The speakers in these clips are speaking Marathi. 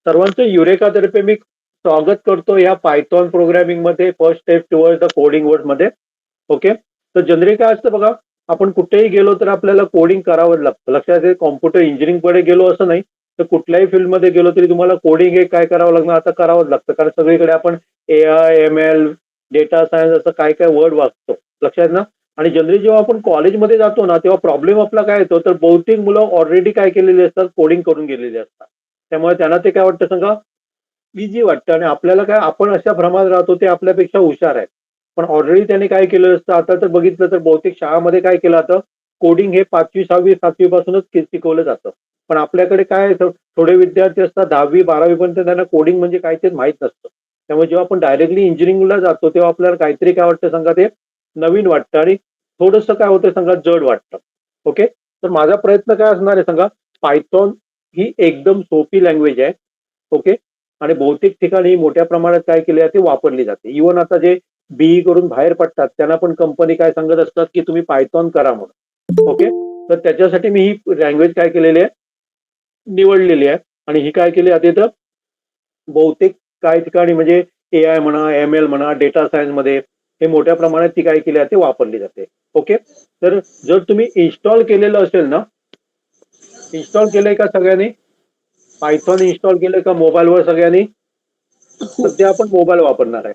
सर्वांचं युरेकातर्फे मी स्वागत करतो या पायथॉन प्रोग्रामिंग मध्ये first step towards the coding word मध्ये. ओके, तर जनरली काय असतं बघा, आपण कुठेही गेलो तर आपल्याला कोडिंग करावं लागतं. लक्षात आहे, कॉम्प्युटर इंजिनिअरिंग कडे गेलो असं नाही, तर कुठल्याही फील्डमध्ये गेलो तरी तुम्हाला कोडिंग हे काय करावं लागणार, आता करावंच लागतं. कारण सगळीकडे आपण AI, ML, डेटा सायन्स असं काय काय वर्ड वाचतो. लक्षात ना. आणि जनरली जेव्हा आपण कॉलेजमध्ये जातो ना, तेव्हा प्रॉब्लेम आपला काय येतो, तर बहुतेक मुलं ऑलरेडी काय केलेली असतात, कोडिंग करून गेलेली असतात. त्यामुळे त्यांना ते काय वाटतं सांगा, इझी वाटतं. आणि आपल्याला काय, आपण अशा भ्रमात राहतो ते आपल्यापेक्षा हुशार आहे. पण ऑलरेडी त्यांनी काय केलं असतं, आता तर बघितलं तर बहुतेक शाळामध्ये काय केलं जातं, कोडिंग हे 5वी 6वी 7वी पासूनच शिकवलं जातं. पण आपल्याकडे काय आहे, थोडे विद्यार्थी असतात 10वी 12वी पर्यंत त्यांना कोडिंग म्हणजे काय ते माहीत नसतं. त्यामुळे जेव्हा आपण डायरेक्टली इंजिनिअरिंगला जातो तेव्हा आपल्याला काहीतरी काय वाटतं सांगा, ते नवीन वाटतं आणि थोडंसं काय होतं सांगा, जड वाटतं. ओके, तर माझा प्रयत्न काय असणार आहे सांगा, पायथॉन ही एकदम सोपी लँग्वेज आहे. ओके, आणि बहुतेक ठिकाणी मोठ्या प्रमाणात काय केले जाते, वापरली जाते. इव्हन आता जे बीई करून बाहेर पडतात त्यांना पण कंपनी काय सांगत असतात की तुम्ही पायथॉन करा म्हणून. ओके, तर त्याच्यासाठी मी ही लँग्वेज काय केलेली आहे, निवडलेली आहे. आणि ही काय केली जाते तर बहुतेक काही ठिकाणी म्हणजे AI म्हणा, ML म्हणा, डेटा सायन्स मध्ये हे मोठ्या प्रमाणात ती काय केली जाते, वापरली जाते. ओके, तर जर तुम्ही इन्स्टॉल केलेलं असेल ना, इन्स्टॉल केलंय का सगळ्यांनी, पायथॉन इन्स्टॉल केलंय का मोबाईलवर सगळ्यांनी? हो. सध्या आपण मोबाईल वापरणार आहे.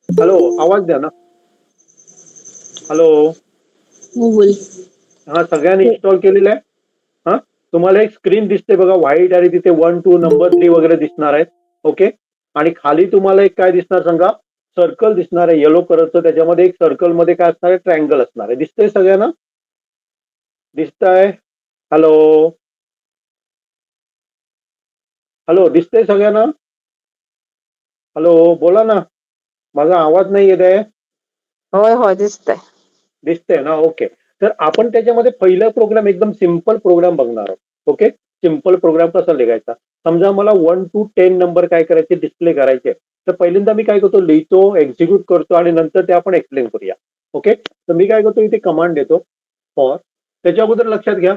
हॅलो, आवाज द्या ना. हॅलो. हो बोल. हा, सगळ्यांनी इन्स्टॉल केलेलं आहे. हा, तुम्हाला एक स्क्रीन दिसते बघा व्हाईट, आणि तिथे 1 2 नंबर 3 वगैरे दिसणार आहेत. ओके, आणि खाली तुम्हाला एक काय दिसणार सांगा, सर्कल दिसणार आहे येलो कलरचं. त्याच्यामध्ये एक सर्कल मध्ये काय असणार आहे, ट्रायंगल असणार आहे. दिसतंय सगळ्यांना? दिसतंय? हॅलो. हॅलो, दिसतंय सगळ्यांना? हॅलो, बोला ना. माझा आवाज नाही येत आहे. होय होय दिसतंय. दिसतंय ना. ओके, तर आपण त्याच्यामध्ये पहिला प्रोग्राम एकदम सिम्पल प्रोग्राम बघणार आहोत. ओके, सिम्पल प्रोग्राम कसा लिहायचा, समजा मला 1 to 10 नंबर काय करायचे, डिस्प्ले करायचे. तर पहिल्यांदा मी काय करतो, लिहितो, एक्झिक्यूट करतो आणि नंतर ते आपण एक्सप्लेन करूया. ओके, तर मी काय करतो, इथे कमांड देतो फॉर. त्याच्या अगोदर लक्षात घ्या,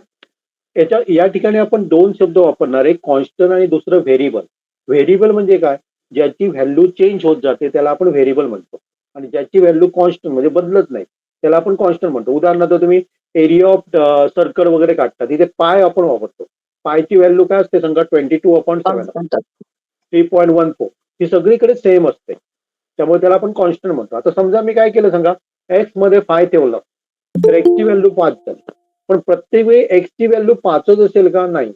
या ठिकाणी आपण दोन शब्द वापरणार, एक कॉन्स्टंट आणि दुसरं व्हेरिएबल. व्हेरिएबल म्हणजे काय, ज्याची व्हॅल्यू चेंज होत जाते त्याला आपण व्हेरिएबल म्हणतो. आणि ज्याची व्हॅल्यू कॉन्स्टंट म्हणजे बदलत नाही त्याला आपण कॉन्स्टंट म्हणतो. उदाहरणार्थ तुम्ही एरिया ऑफ सर्कल वगैरे काढता, तिथे पाय आपण वापरतो. पायची व्हॅल्यू काय असते सांगा, 22/7, 3.14. ही सगळीकडे सेम असते, त्यामुळे त्याला आपण कॉन्स्टंट म्हणतो. आता समजा मी काय केलं सांगा, एक्स मध्ये 5 ठेवलं, तर एक्सची व्हॅल्यू 5 झाली. पण प्रत्येक वेळी एक्सची व्हॅल्यू 5च असेल का, नाही.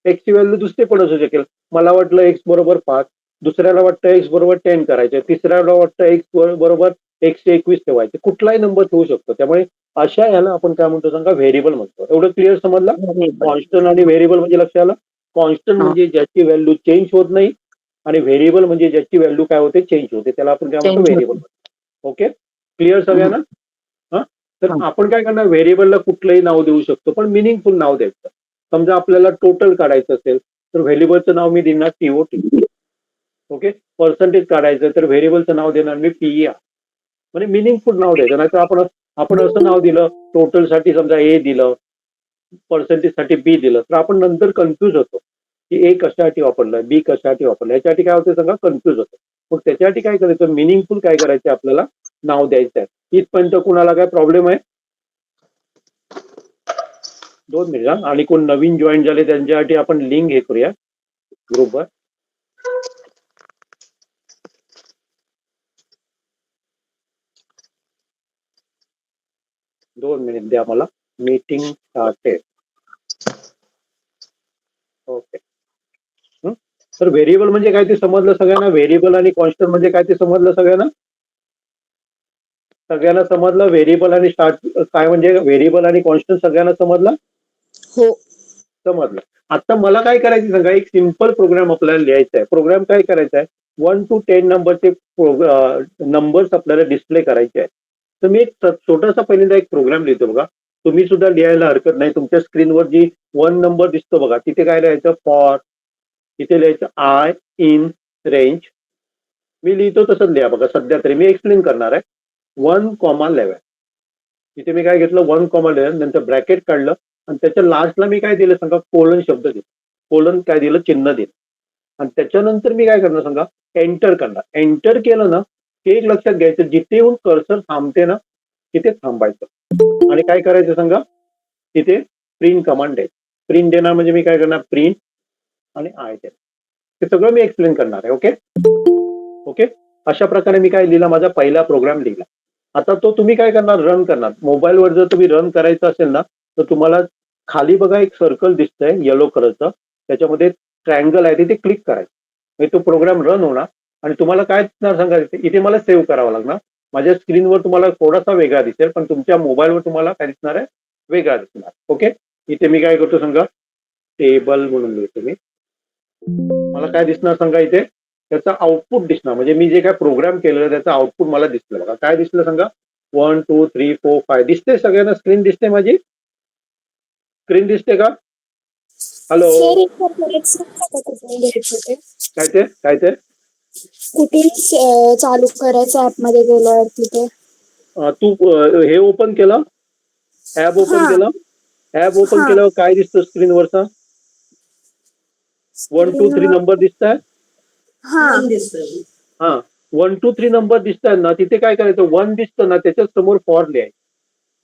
एक्सची व्हॅल्यू दुसरी पण असू शकेल. मला वाटलं एक्स बरोबर 5, दुसऱ्याला वाटतं एक्स बरोबर 10 करायचे, तिसऱ्याला वाटतं एक्स बरोबर 121 ठेवायचे, कुठलाही नंबर ठेवू शकतो. त्यामुळे अशा याला आपण काय म्हणतो सांगा, व्हेरिएबल म्हणतो. एवढं क्लिअर समजलं? व्हेरिएबल. कॉन्स्टंट आणि व्हेरिएबल म्हणजे लक्षात आलं. कॉन्स्टंट हा. म्हणजे ज्याची व्हॅल्यू चेंज होत नाही, आणि व्हेरिएबल म्हणजे ज्याची व्हॅल्यू काय होते, चेंज होते, त्याला आपण काय म्हणतो, चेंज व्हेरिएबल होते. म्हणतो. ओके, क्लिअर हम्म. सगळ्यांना? हा, तर हा. आपण काय करणार, व्हेरिएबलला कुठलंही नाव देऊ शकतो, पण मिनिंगफुल नाव द्यायचं. समजा आपल्याला टोटल काढायचं असेल तर व्हेरिएबलचं नाव मी देणार TOT. ओके, पर्सेंटेज काढायचं तर व्हेरिएबलचं नाव देणार मी PER. म्हणजे मिनिंगफुल नाव द्यायचं. नाही तर आपण आपण असं नाव दिलं, टोटल साठी समजा A दिलं, पर्सेंटेज साठी B दिलं, तर आपण नंतर कन्फ्यूज होतो की A कशासाठी वापरलं, B कशासाठी वापरलं. याच्यासाठी काय होतं सांगा, कन्फ्यूज होतं. मग त्याच्यासाठी काय करायचं, मिनिंगफुल काय करायचं, आपल्याला नाव द्यायचं आहे. इथपर्यंत कुणाला काय प्रॉब्लेम आहे? 2 मिनिट. आणि कोण नवीन जॉईन झाले त्यांच्यासाठी आपण लिंक हे करूया ग्रुपवर. 2 मिनिट द्या मला, मीटिंग स्टार्टेड. ओके. तर व्हेरिएबल म्हणजे काय ते समजलं सगळ्यांना? व्हेरिएबल आणि कॉन्स्टंट म्हणजे काय ते समजलं सगळ्यांना? सगळ्यांना समजलं व्हेरिएबल आणि स्टार्ट काय म्हणजे, व्हेरिएबल आणि कॉन्स्टंट सगळ्यांना समजलं? हो. समजलं. आता मला काय करायचं सांगा, एक सिम्पल प्रोग्राम आपल्याला लिहायचा आहे. प्रोग्राम काय करायचा आहे, 1 to 10 नंबरचे नंबर्स आपल्याला डिस्प्ले करायचे आहेत. तर मी एक छोटासा पहिल्यांदा एक प्रोग्राम लिहितो बघा. तुम्ही सुद्धा लिहायला हरकत नाही. तुमच्या स्क्रीनवर जी 1 नंबर दिसतो बघा, तिथे काय लिहायचं, फॉर. इथे लिहायचं आय इन रेंज. मी लिहितो तसंच लिहा बघा. सध्या तरी मी एक्सप्लेन करणार आहे. 1,11. इथे मी काय घेतलं, 1,11 नंतर ब्रॅकेट काढलं आणि त्याच्या लास्टला मी काय दिलं सांगा, कोलन शब्द दिला. कोलन काय दिलं, चिन्ह दिलं. आणि त्याच्यानंतर मी काय करणार सांगा, एंटर करणार. एंटर केलं ना की एक लक्षात घ्यायचं, जिथे येऊन कर्सर थांबते ना तिथे थांबायचं आणि काय करायचं सांगा, तिथे प्रिंट कमांड द्यायची. प्रिंट देणार म्हणजे मी काय करणार, प्रिंट आणि आय देणार. हे सगळं मी एक्सप्लेन करणार आहे. Okay okay. अशा प्रकारे मी काय लिहिला, माझा पहिला प्रोग्राम लिहिला. आता तो तुम्ही काय करणार, रन करणार. मोबाईलवर जर तुम्ही रन करायचं असेल ना तर तुम्हाला खाली बघा एक सर्कल दिसतंय येलो कलरचं, त्याच्यामध्ये ट्रायंगल आहे, तिथे क्लिक करायचं म्हणजे तो प्रोग्राम रन होणार. आणि तुम्हाला काय दिसणार सांगा, इथे मला सेव्ह करावं लागणार. माझ्या स्क्रीनवर तुम्हाला थोडासा वेगळा दिसेल, पण तुमच्या मोबाईलवर तुम्हाला काय दिसणार आहे, वेगळा दिसणार. ओके. इथे मी काय करतो सांगा, टेबल म्हणून लिहितो मी. मला काय दिसणार सांगा, इथे त्याचा आउटपुट दिसणार. म्हणजे मी जे काय प्रोग्राम केलेलं त्याचं आउटपुट मला दिसलं. बघा काय दिसलं सांगा, 1 2 3 4 5 दिसते सगळ्यांना. स्क्रीन दिसते माझी, स्क्रीन दिसते का? हॅलो. सर एकदा परत सांगा का कुठून घ्यायचं ते? काय ते काय ते कुठून चालू करायचं ऍपमध्ये गेल्यावर तिथे? तू हे ओपन केलं, ऍप ओपन हा. केलं. ऍप ओपन हा. केल्यावर काय दिसतं स्क्रीनवरचा? 1 2 3 नंबर दिसताय. हा. हा 1 2 3 नंबर दिसतात ना, तिथे काय करायचं, 1 दिसतं ना त्याच्या समोर फॉर लिहायचं.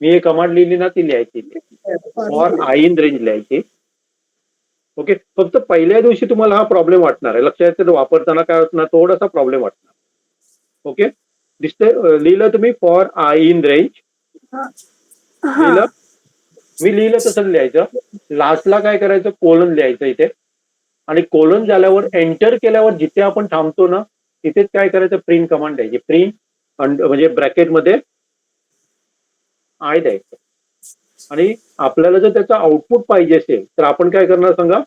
मी हे कमांड लिहिली ना ती लिहायची, फॉर आय इन रेंज लिहायची. ओके. फक्त पहिल्या दिवशी तुम्हाला हा प्रॉब्लेम वाटणार आहे, लक्षात येतं. वापरताना काय होत ना, थोडासा प्रॉब्लेम वाटणार. ओके. दिसतंय, लिहिलं तुम्ही फॉर आय इन रेंज हा. लिहिलं. मी लिहिलं तसं लिहायचं. लास्टला काय करायचं, कोलन लिहायचं इथे. आणि कोलन झाल्यावर एंटर केल्यावर जिथे आपण थांबतो ना तिथेच काय करायचं, प्रिंट कमांड द्यायची. प्रिंट म्हणजे ब्रॅकेटमध्ये आय द्यायचं. आणि आपल्याला जर त्याचं आउटपुट पाहिजे असेल तर आपण काय करणार सांगा,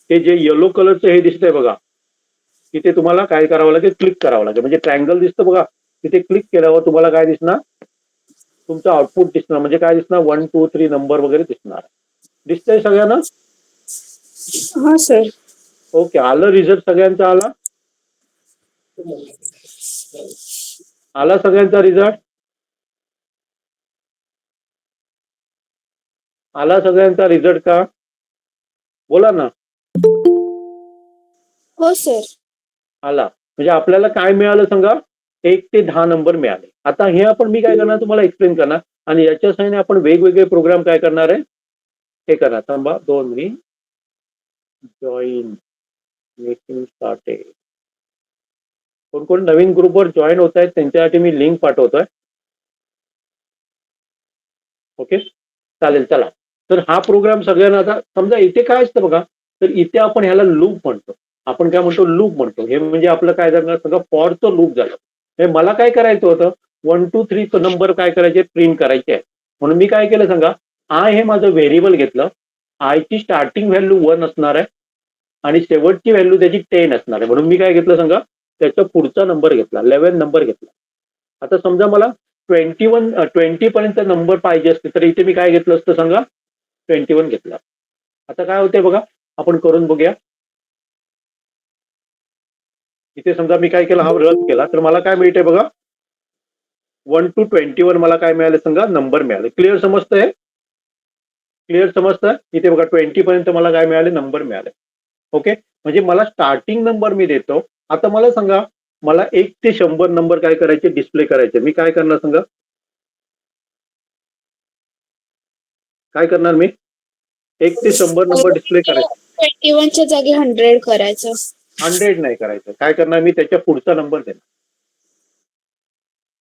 हे जे येलो कलरचं हे दिसतंय बघा, तिथे तुम्हाला काय करावं लागेल, क्लिक करावं लागेल. म्हणजे ट्रायंगल दिसतं बघा, तिथे क्लिक केल्यावर तुम्हाला काय दिसणार, तुमचं आउटपुट दिसणार. म्हणजे काय दिसणार, 1 2 3 नंबर वगैरे दिसणार. दिसतंय सगळ्यांना? हा सर. ओके. आलं रिझल्ट सगळ्यांचा? आला सगळ्यांचा रिझल्ट? आला सगळ्यांचा रिझल्ट का? बोला ना. हो सर. आला. म्हणजे आपल्याला काय मिळालं सांगा, 1 ते 10 नंबर मिळाले. आता हे आपण मी काय करणार, तुम्हाला एक्सप्लेन करणार. आणि याच्या सहाय्याने आपण वेगवेगळे प्रोग्राम काय करणार आहे, हे करणार. थांबा 2 मिनिट. Join meeting started. कोण कोण नवीन ग्रुपवर जॉईन होत आहेत त्यांच्यासाठी मी लिंक पाठवतोय. ओके चालेल. चला, तर हा प्रोग्राम सगळ्यांना, आता समजा इथे काय असतं बघा, तर इथे आपण ह्याला लूप म्हणतो. आपण काय म्हणतो, लूप म्हणतो. हे म्हणजे आपलं काय झालं सगळं, फॉरचं लूप झालं. हे मला काय करायचं होतं, 1 2 3 नंबर काय करायचे, प्रिंट करायचे आहे. म्हणून मी काय केलं सांगा, आय हे माझं व्हेरिएबल घेतलं. आयची स्टार्टिंग व्हॅल्यू 1 असणार आहे आणि शेवटची व्हॅल्यू त्याची 10 असणार आहे. म्हणून मी काय घेतलं सांगा, त्याचा पुढचा नंबर घेतला, 11 नंबर घेतला. आता समजा मला 20 पर्यंत नंबर पाहिजे असते तर इथे मी काय घेतलं असतं सांगा, 21 घेतला. आता काय होतंय बघा, आपण करून बघूया. इथे समजा मी काय केलं, हा रन केला तर मला काय मिळतंय बघा, 1 to 21 मला काय मिळाले सांगा, नंबर मिळाले. क्लिअर समजतंय? क्लिअर समजतं? इथे बघा 20 पर्यंत मला काय मिळाले, नंबर मिळाले. ओके. म्हणजे मला स्टार्टिंग नंबर मी देतो. आता मला सांगा, मला 1 ते 100 नंबर काय करायचे, डिस्प्ले करायचे. मी काय करणार सांगा, काय करणार मी, 1 ते 100 नंबर डिस्प्ले करायचे. 21च्या जागी 100 करायचं. 100 नाही करायचं. काय करणार मी, त्याच्या पुढचा नंबर देणार.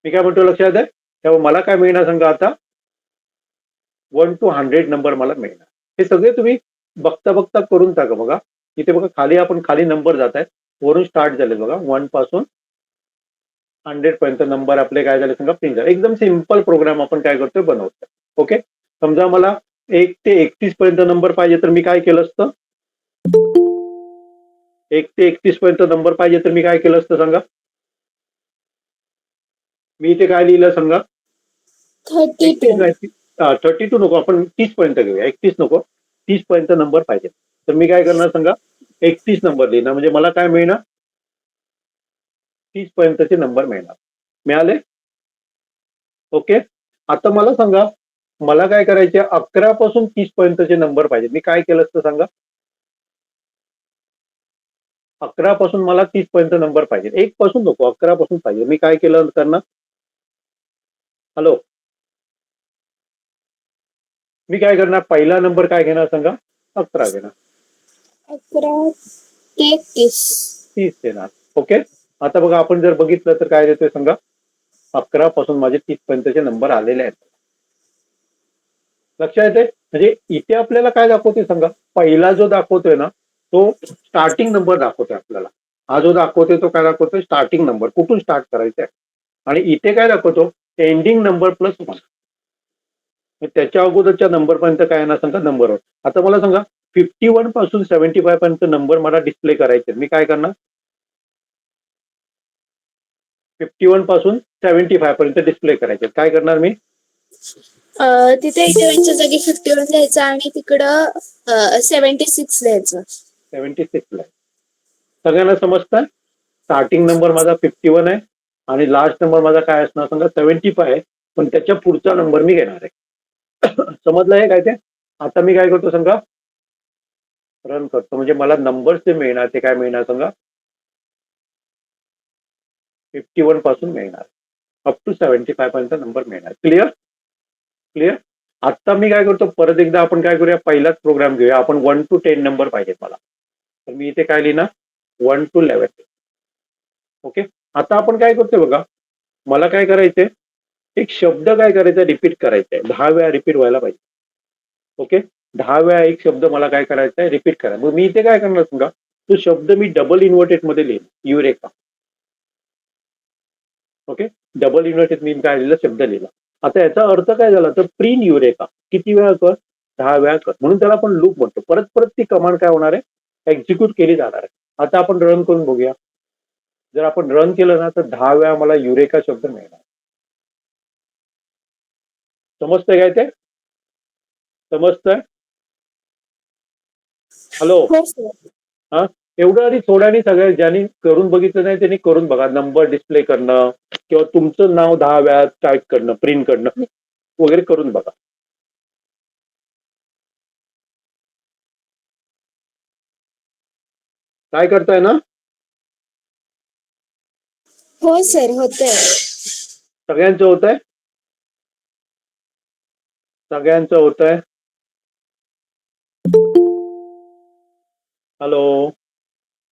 मी काय म्हणतो लक्षात आहे? तेव्हा मला काय मिळणार सांगा, आता 1 to 100 नंबर मला मिळणार. हे सगळे तुम्ही बघता बघता करून टाका. बघा इथे बघा, खाली आपण खाली नंबर जात आहेत, वरून स्टार्ट झाले बघा, 1 पासून 100 पर्यंत नंबर आपले काय झाले सांगा, प्रिंट झाले. एकदम सिंपल प्रोग्राम आपण काय करतोय, बनवतोय. ओके. समजा मला 1 ते 31 पर्यंत नंबर पाहिजे तर मी काय केलं असतं, 1 ते 31 पर्यंत नंबर पाहिजे तर मी काय केलं असतं सांगा, मी इथे काय लिहिलं सांगा, 32. 32 नको, आपण 30 पर्यंत घेऊया. 31 नको, 30 पर्यंत नंबर पाहिजे. तर मी काय करणार सांगा, 31 नंबर लिहिणार. म्हणजे मला काय मिळणार, 30 पर्यंतचे नंबर मिळणार. मिळाले? ओके. आता मला सांगा, मला काय करायचे, 11 पासून 30 पर्यंतचे नंबर पाहिजे. मी काय केलं असतं सांगा, 11 पासून मला 30 पर्यंत नंबर पाहिजे. 1 पासून नको, 11 पासून पाहिजे. मी काय केलं करणार, हॅलो, मी काय करणार, पहिला नंबर काय घेणार सांगा, 11 घेणार, 11 ते 30. 30 देणार. ओके. आता बघा आपण जर बघितलं तर काय देतोय सांगा, 11 पासून माझे 30 पर्यंतचे नंबर आलेले आहेत. लक्षात येते. म्हणजे इथे आपल्याला काय दाखवतोय सांगा, पहिला जो दाखवतोय ना तो स्टार्टिंग नंबर दाखवतोय आपल्याला. हा जो दाखवतोय तो काय दाखवतोय, स्टार्टिंग नंबर, कुठून स्टार्ट करायचं आहे. आणि इथे काय दाखवतो, एंडिंग नंबर प्लस 1. त्याच्या अगोदरच्या नंबर पर्यंत काय येणार सांगा, नंबर. आता मला सांगा 51 पासून 75 पर्यंत नंबर मला डिस्प्ले करायचे, मी काय करणार, 51 पासून 75 पर्यंत डिस्प्ले करायचे, काय करणार मी, तिथे 81च्या जागी 51 लिहायचं आणि तिकडं 76 लिहायचं. 76 ला. सगळ्यांना समजतं. स्टार्टिंग नंबर माझा 51 आहे आणि लास्ट नंबर माझा काय असणार सांगा, 75 आहे. पण त्याच्या पुढचा नंबर मी घेणार आहे. समजलं आहे काय ते. आता मी काय करतो सांगा, रन करतो, म्हणजे मला नंबर्स जे मिळणार ते काय मिळणार सांगा, 51 पासून मिळणार अप टू 75 पर्यंत नंबर मिळणार. Clear clear. आता मी काय करतो, परत एकदा आपण काय करूया, पहिलाच प्रोग्राम घेऊया आपण. 1 to 10 नंबर पाहिजेत मला, तर मी इथे काय लिहिणार, 1 to 11. ओके. आता आपण काय करतोय बघा, मला काय करायचंय, एक शब्द काय करायचा, रिपीट करायचा आहे, 10 वेळा रिपीट व्हायला पाहिजे. ओके. 10 वेळा एक शब्द मला काय करायचा आहे, रिपीट करायचा. मग मी इथे काय करणार सांगा, तो शब्द मी डबल इन्व्हर्टेड मध्ये लिहिन, युरेका. ओके. डबल इन्व्हर्टेड मी काय लिहिलं, शब्द लिहिला. आता याचा अर्थ काय झाला, तर प्रिंट युरेका किती वेळा कर, 10 वेळा कर, म्हणून त्याला आपण लूप म्हणतो. परत परत ती कमांड काय होणार आहे, एक्झिक्यूट केली जाणार आहे. आता आपण रन करून बघूया. जर आपण रन केलं ना तर 10 वेळा मला युरेका शब्द मिळणार. समजतंय काय ते, समजतंय, हॅलो. हो सर. हा, एवढं आधी थोड्यानी सगळ्या ज्यांनी करून बघितलं नाही त्यांनी करून बघा. नंबर डिस्प्ले करणं किंवा तुमचं नाव 10 वेळा टाईप करणं, प्रिंट करणं वगैरे करून बघा. काय करताय ना, हो सर, होतंय. सगळ्यांचं होत आहे, सगळ्यांचं होत आहे. हॅलो,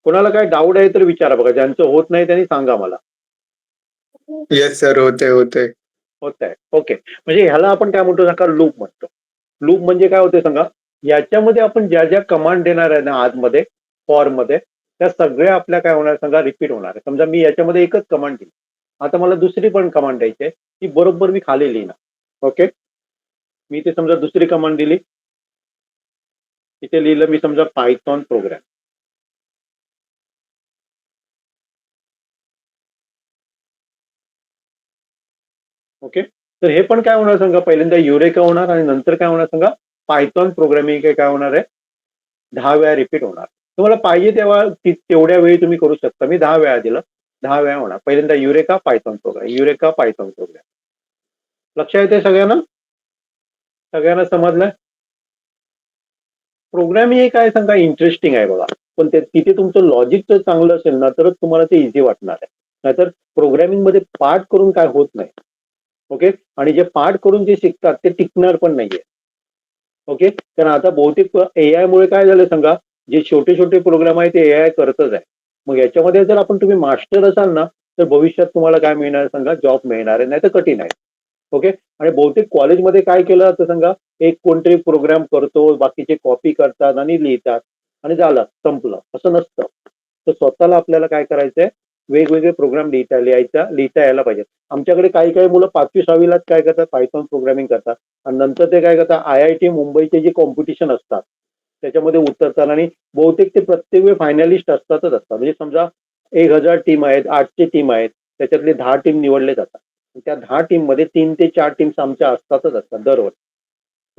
कोणाला काय डाऊट आहे तर विचारा बघा, ज्यांचं होत नाही त्यांनी सांगा मला. येस सर, होते होते होत आहे. ओके. म्हणजे ह्याला आपण काय म्हणतो नका, लूप म्हणतो. लूप म्हणजे काय होते सांगा, याच्यामध्ये आपण ज्या ज्या कमांड देणार आहे ना आतमध्ये फॉर्म मध्ये, त्या सगळ्या आपल्या काय होणार सांगा, रिपीट होणार आहे. समजा मी याच्यामध्ये एकच कमांड दिली, आता मला दुसरी पण कमांड द्यायची आहे, ती बरोबर मी खाली लिहिणार. ओके. मी इथे समजा दुसरी कमांड दिली, इथे लिहिलं मी समजा पायथॉन प्रोग्राम. ओके. तर हे पण काय होणार सांगा, पहिल्यांदा युरेका होणार आणि नंतर काय होणार सांगा, पायथॉन प्रोग्रामिंग काय होणार आहे, 10 वेळा रिपीट होणार. तुम्हाला पाहिजे तेव्हा तेवढ्या वेळी तुम्ही करू शकता. मी 10 वेळा दिलं, 10 वेळा होणार. पहिल्यांदा Eureka Python program, Eureka Python program. लक्षात येते सगळ्यांना, सगळ्यांना समजलं. प्रोग्रामिंग हे काय सांगा, इंटरेस्टिंग आहे बघा, पण तिथे तुमचं लॉजिक जर चांगलं असेल ना तरच तुम्हाला ते इझी वाटणार आहे. नाहीतर प्रोग्रामिंग मध्ये पाठ करून काय होत नाही. ओके. आणि जे पाठ करून जे शिकतात ते टिकणार पण नाहीये. ओके. कारण आता बहुतेक एआय मुळे काय झालं सांगा, जे छोटे छोटे प्रोग्राम आहे ते एआय करतच आहे. मग याच्यामध्ये जर आपण तुम्ही मास्टर असाल ना तर भविष्यात तुम्हाला काय मिळणार सांगा, जॉब मिळणार आहे, नाही तर कठीण आहे. ओके. आणि बहुतेक कॉलेजमध्ये काय केलं जातं सांगा, एक कोणतरी प्रोग्राम करतो, बाकीचे कॉपी करतात आणि लिहितात आणि झालं, संपलं. असं नसतं. तर स्वतःला आपल्याला काय करायचंय, वेगवेगळे प्रोग्राम लिहिता यायला पाहिजे. आमच्याकडे काही काही मुलं 5वी 6वीलाच काय करतात, पायथॉन प्रोग्रामिंग करतात आणि नंतर ते काय करतात, IIT मुंबईचे जे कॉम्पिटिशन असतात त्याच्यामध्ये उतरतात आणि बहुतेक ते प्रत्येक वेळ फायनलिस्ट असतातच असतात. म्हणजे समजा 1000 टीम आहेत, 800 टीम आहेत, त्याच्यातले 10 टीम निवडले जातात. त्या 10 टीम मध्ये 3 ते 4 टीम्स आमच्या असतातच असतात दरवर्षी.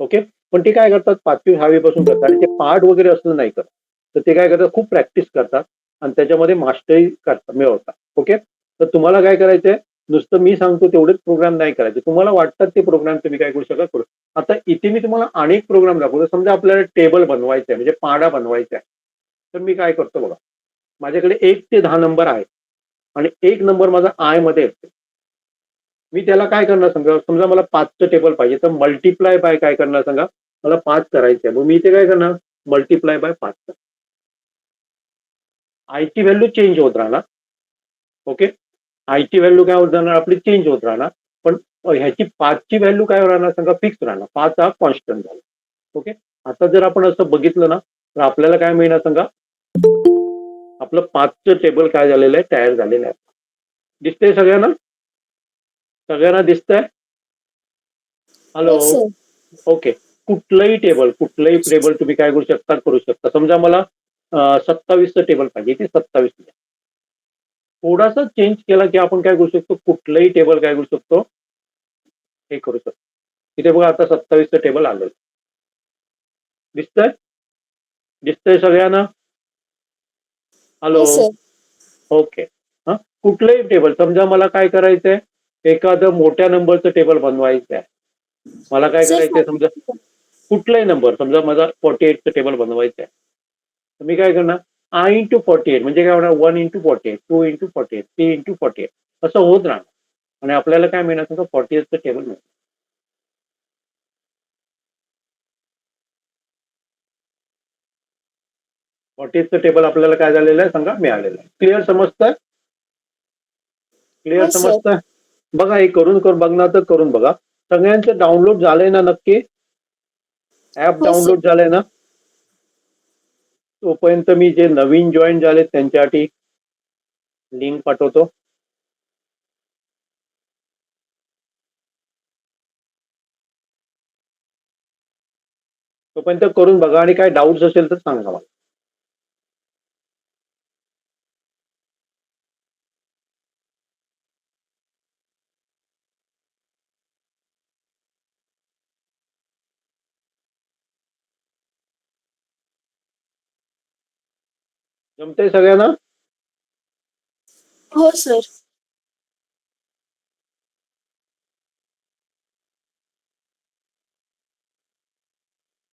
ओके. पण ते काय करतात, 5वी 6वी पासून करतात आणि ते पाठ वगैरे असलं नाही करत. तर ते काय करतात, खूप प्रॅक्टिस करतात आणि त्याच्यामध्ये मास्टरी करतात, मिळवतात. ओके. तर तुम्हाला काय करायचंय, नुसतं मी सांगतो तेवढेच प्रोग्राम नाही करायचे. तुम्हाला वाटतात ते प्रोग्राम तुम्ही काय करू शकता, करू. आता इथे मी तुम्हाला अनेक प्रोग्राम दाखवतो. समजा आपल्याला टेबल बनवायचं आहे, म्हणजे पाडा बनवायचा आहे, तर मी काय करतो बघा, माझ्याकडे 1 ते 10 नंबर आहे आणि एक नंबर माझा आय मध्ये येतो. मी त्याला काय करणार सांगा, समजा मला 5चं टेबल पाहिजे तर मल्टिप्लाय बाय काय करणार सांगा, मला 5 करायचं आहे, मग मी इथे काय करणार, मल्टिप्लाय बाय 5. आयची व्हॅल्यू चेंज होत राहणार. ओके, आयची व्हॅल्यू काय होत राहणार आपली, चेंज होत राहणार, पण ह्याची 5ची व्हॅल्यू काय राहणार सांगा, फिक्स राहणार. 5 हा कॉन्स्टंट झाला. ओके, आता जर आपण असं बघितलं ना तर आपल्याला काय मिळणार सांगा, आपलं 5चं टेबल काय झालेलं आहे, तयार झालेलं आहे. दिसतंय सगळ्यांना, सगळ्यांना दिसतंय? हॅलो, हो सर. ओके. कुठलंही टेबल तुम्ही काय करू शकता. समजा मला 27चं टेबल पाहिजे, ते 27 द्या. थोडासा चेंज केला की आपण काय करू शकतो, कुठलंही टेबल काय करू शकतो, हे करू शकतो. इथे बघा आता 27चं टेबल आलं. दिसतंय सगळ्यांना? हॅलो, हो सर. ओके. हा, कुठलंही टेबल, समजा मला काय करायचंय, एखादं मोठ्या नंबरचं टेबल बनवायचं आहे. मला काय सर करायचंय, समजा कुठलाही नंबर, समजा माझा 48चं टेबल बनवायचं आहे, तर मी काय करणार, आय इंटू 48 म्हणजे काय होणार, 1 इंटू 48, 2 इंटू 48, 3 इंटू 48 असं होत राहणार आणि आपल्याला काय मिळणार समजा 48चं टेबल मिळणार. चं टेबल आपल्याला काय झालेलं आहे सांगा, मिळालेलं आहे. क्लिअर समजतंय? क्लिअर हो सर. समजतंय? बघा, हे करून बघणार तर करून बघा. सगळ्यांचं डाउनलोड झालंय ना नक्की? ऍप हो डाउनलोड सर. झालंय ना? तोपर्यंत मी जे नवीन जॉईन झाले त्यांच्यासाठी लिंक पाठवतो. तोपर्यंत करून बघा आणि काय डाऊट्स असेल तर सांगा मला. जमतंय सगळ्यांना? हो सर.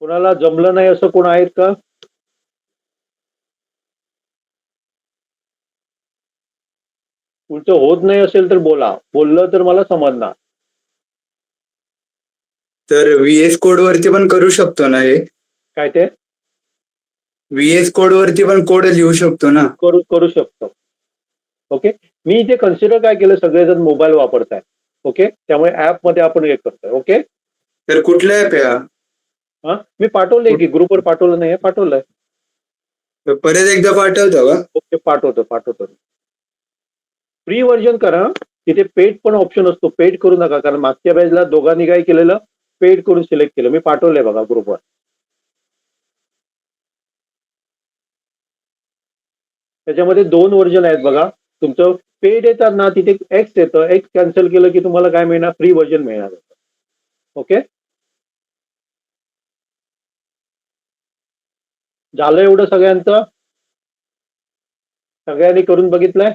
कुणाला जमलं नाही असं कोण आहेत का? तुमचं होत नाही असेल तर बोललं तर मला समजणार. तर व्हीएस कोड वरती पण करू शकतो ना हे? काय ते? व्हीएस कोड वरती पण कोड लिहू शकतो ना? करू शकतो. ओके, मी इथे कन्सिडर काय केलं, सगळेजण मोबाईल वापरताय. ओके, त्यामुळे ऍप मध्ये आपण हे करतोय. ओके, तर कुठला ऍप आहे हा? हा, मी पाठवलंय की ग्रुपवर, पाठवलं नाही, पाठवलंय. तर परत एकदा पाठवतो का? ओके, पाठवतो. फ्री व्हर्जन करा. तिथे पेड पण ऑप्शन असतो, पेड करू नका, कारण मागच्या बॅचला दोघांनी काय केलेलं, पेड करून सिलेक्ट केलं. मी पाठवलंय बघा ग्रुपवर. त्याच्यामध्ये 2 व्हर्जन आहेत बघा. तुमचं पेड येतात ना, तिथे एक्स येतं, एक्स कॅन्सल केलं की तुम्हाला काय मिळणार, फ्री व्हर्जन मिळणार. ओके, झालं एवढं सगळ्यांचं? सगळ्यांनी करून बघितलंय?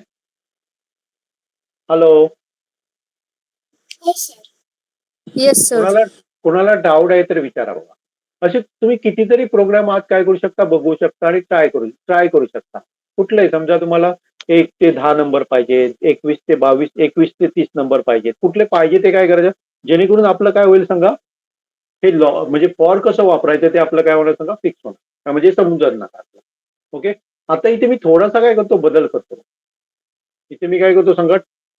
हॅलो, हो सर. Yes sir. कोणाला डाऊट आहे तर विचारा बघा. असे तुम्ही कितीतरी प्रोग्राम आज काय करू शकता, बघू शकता आणि ट्राय करू शकता. कुठलंही, समजा तुम्हाला 1 ते 10 नंबर पाहिजे, 21 ते 22, 21 ते 30 नंबर पाहिजे, कुठले पाहिजे ते काय करायचं, जेणेकरून आपलं काय होईल सांगा, हे म्हणजे फॉर कसं वापरायचं ते आपलं काय होणार सांगा, फिक्स होणार, म्हणजे समजणार आपलं. ओके, आता इथे मी थोडासा काय करतो, बदल करतो. इथे मी काय करतो सांगा,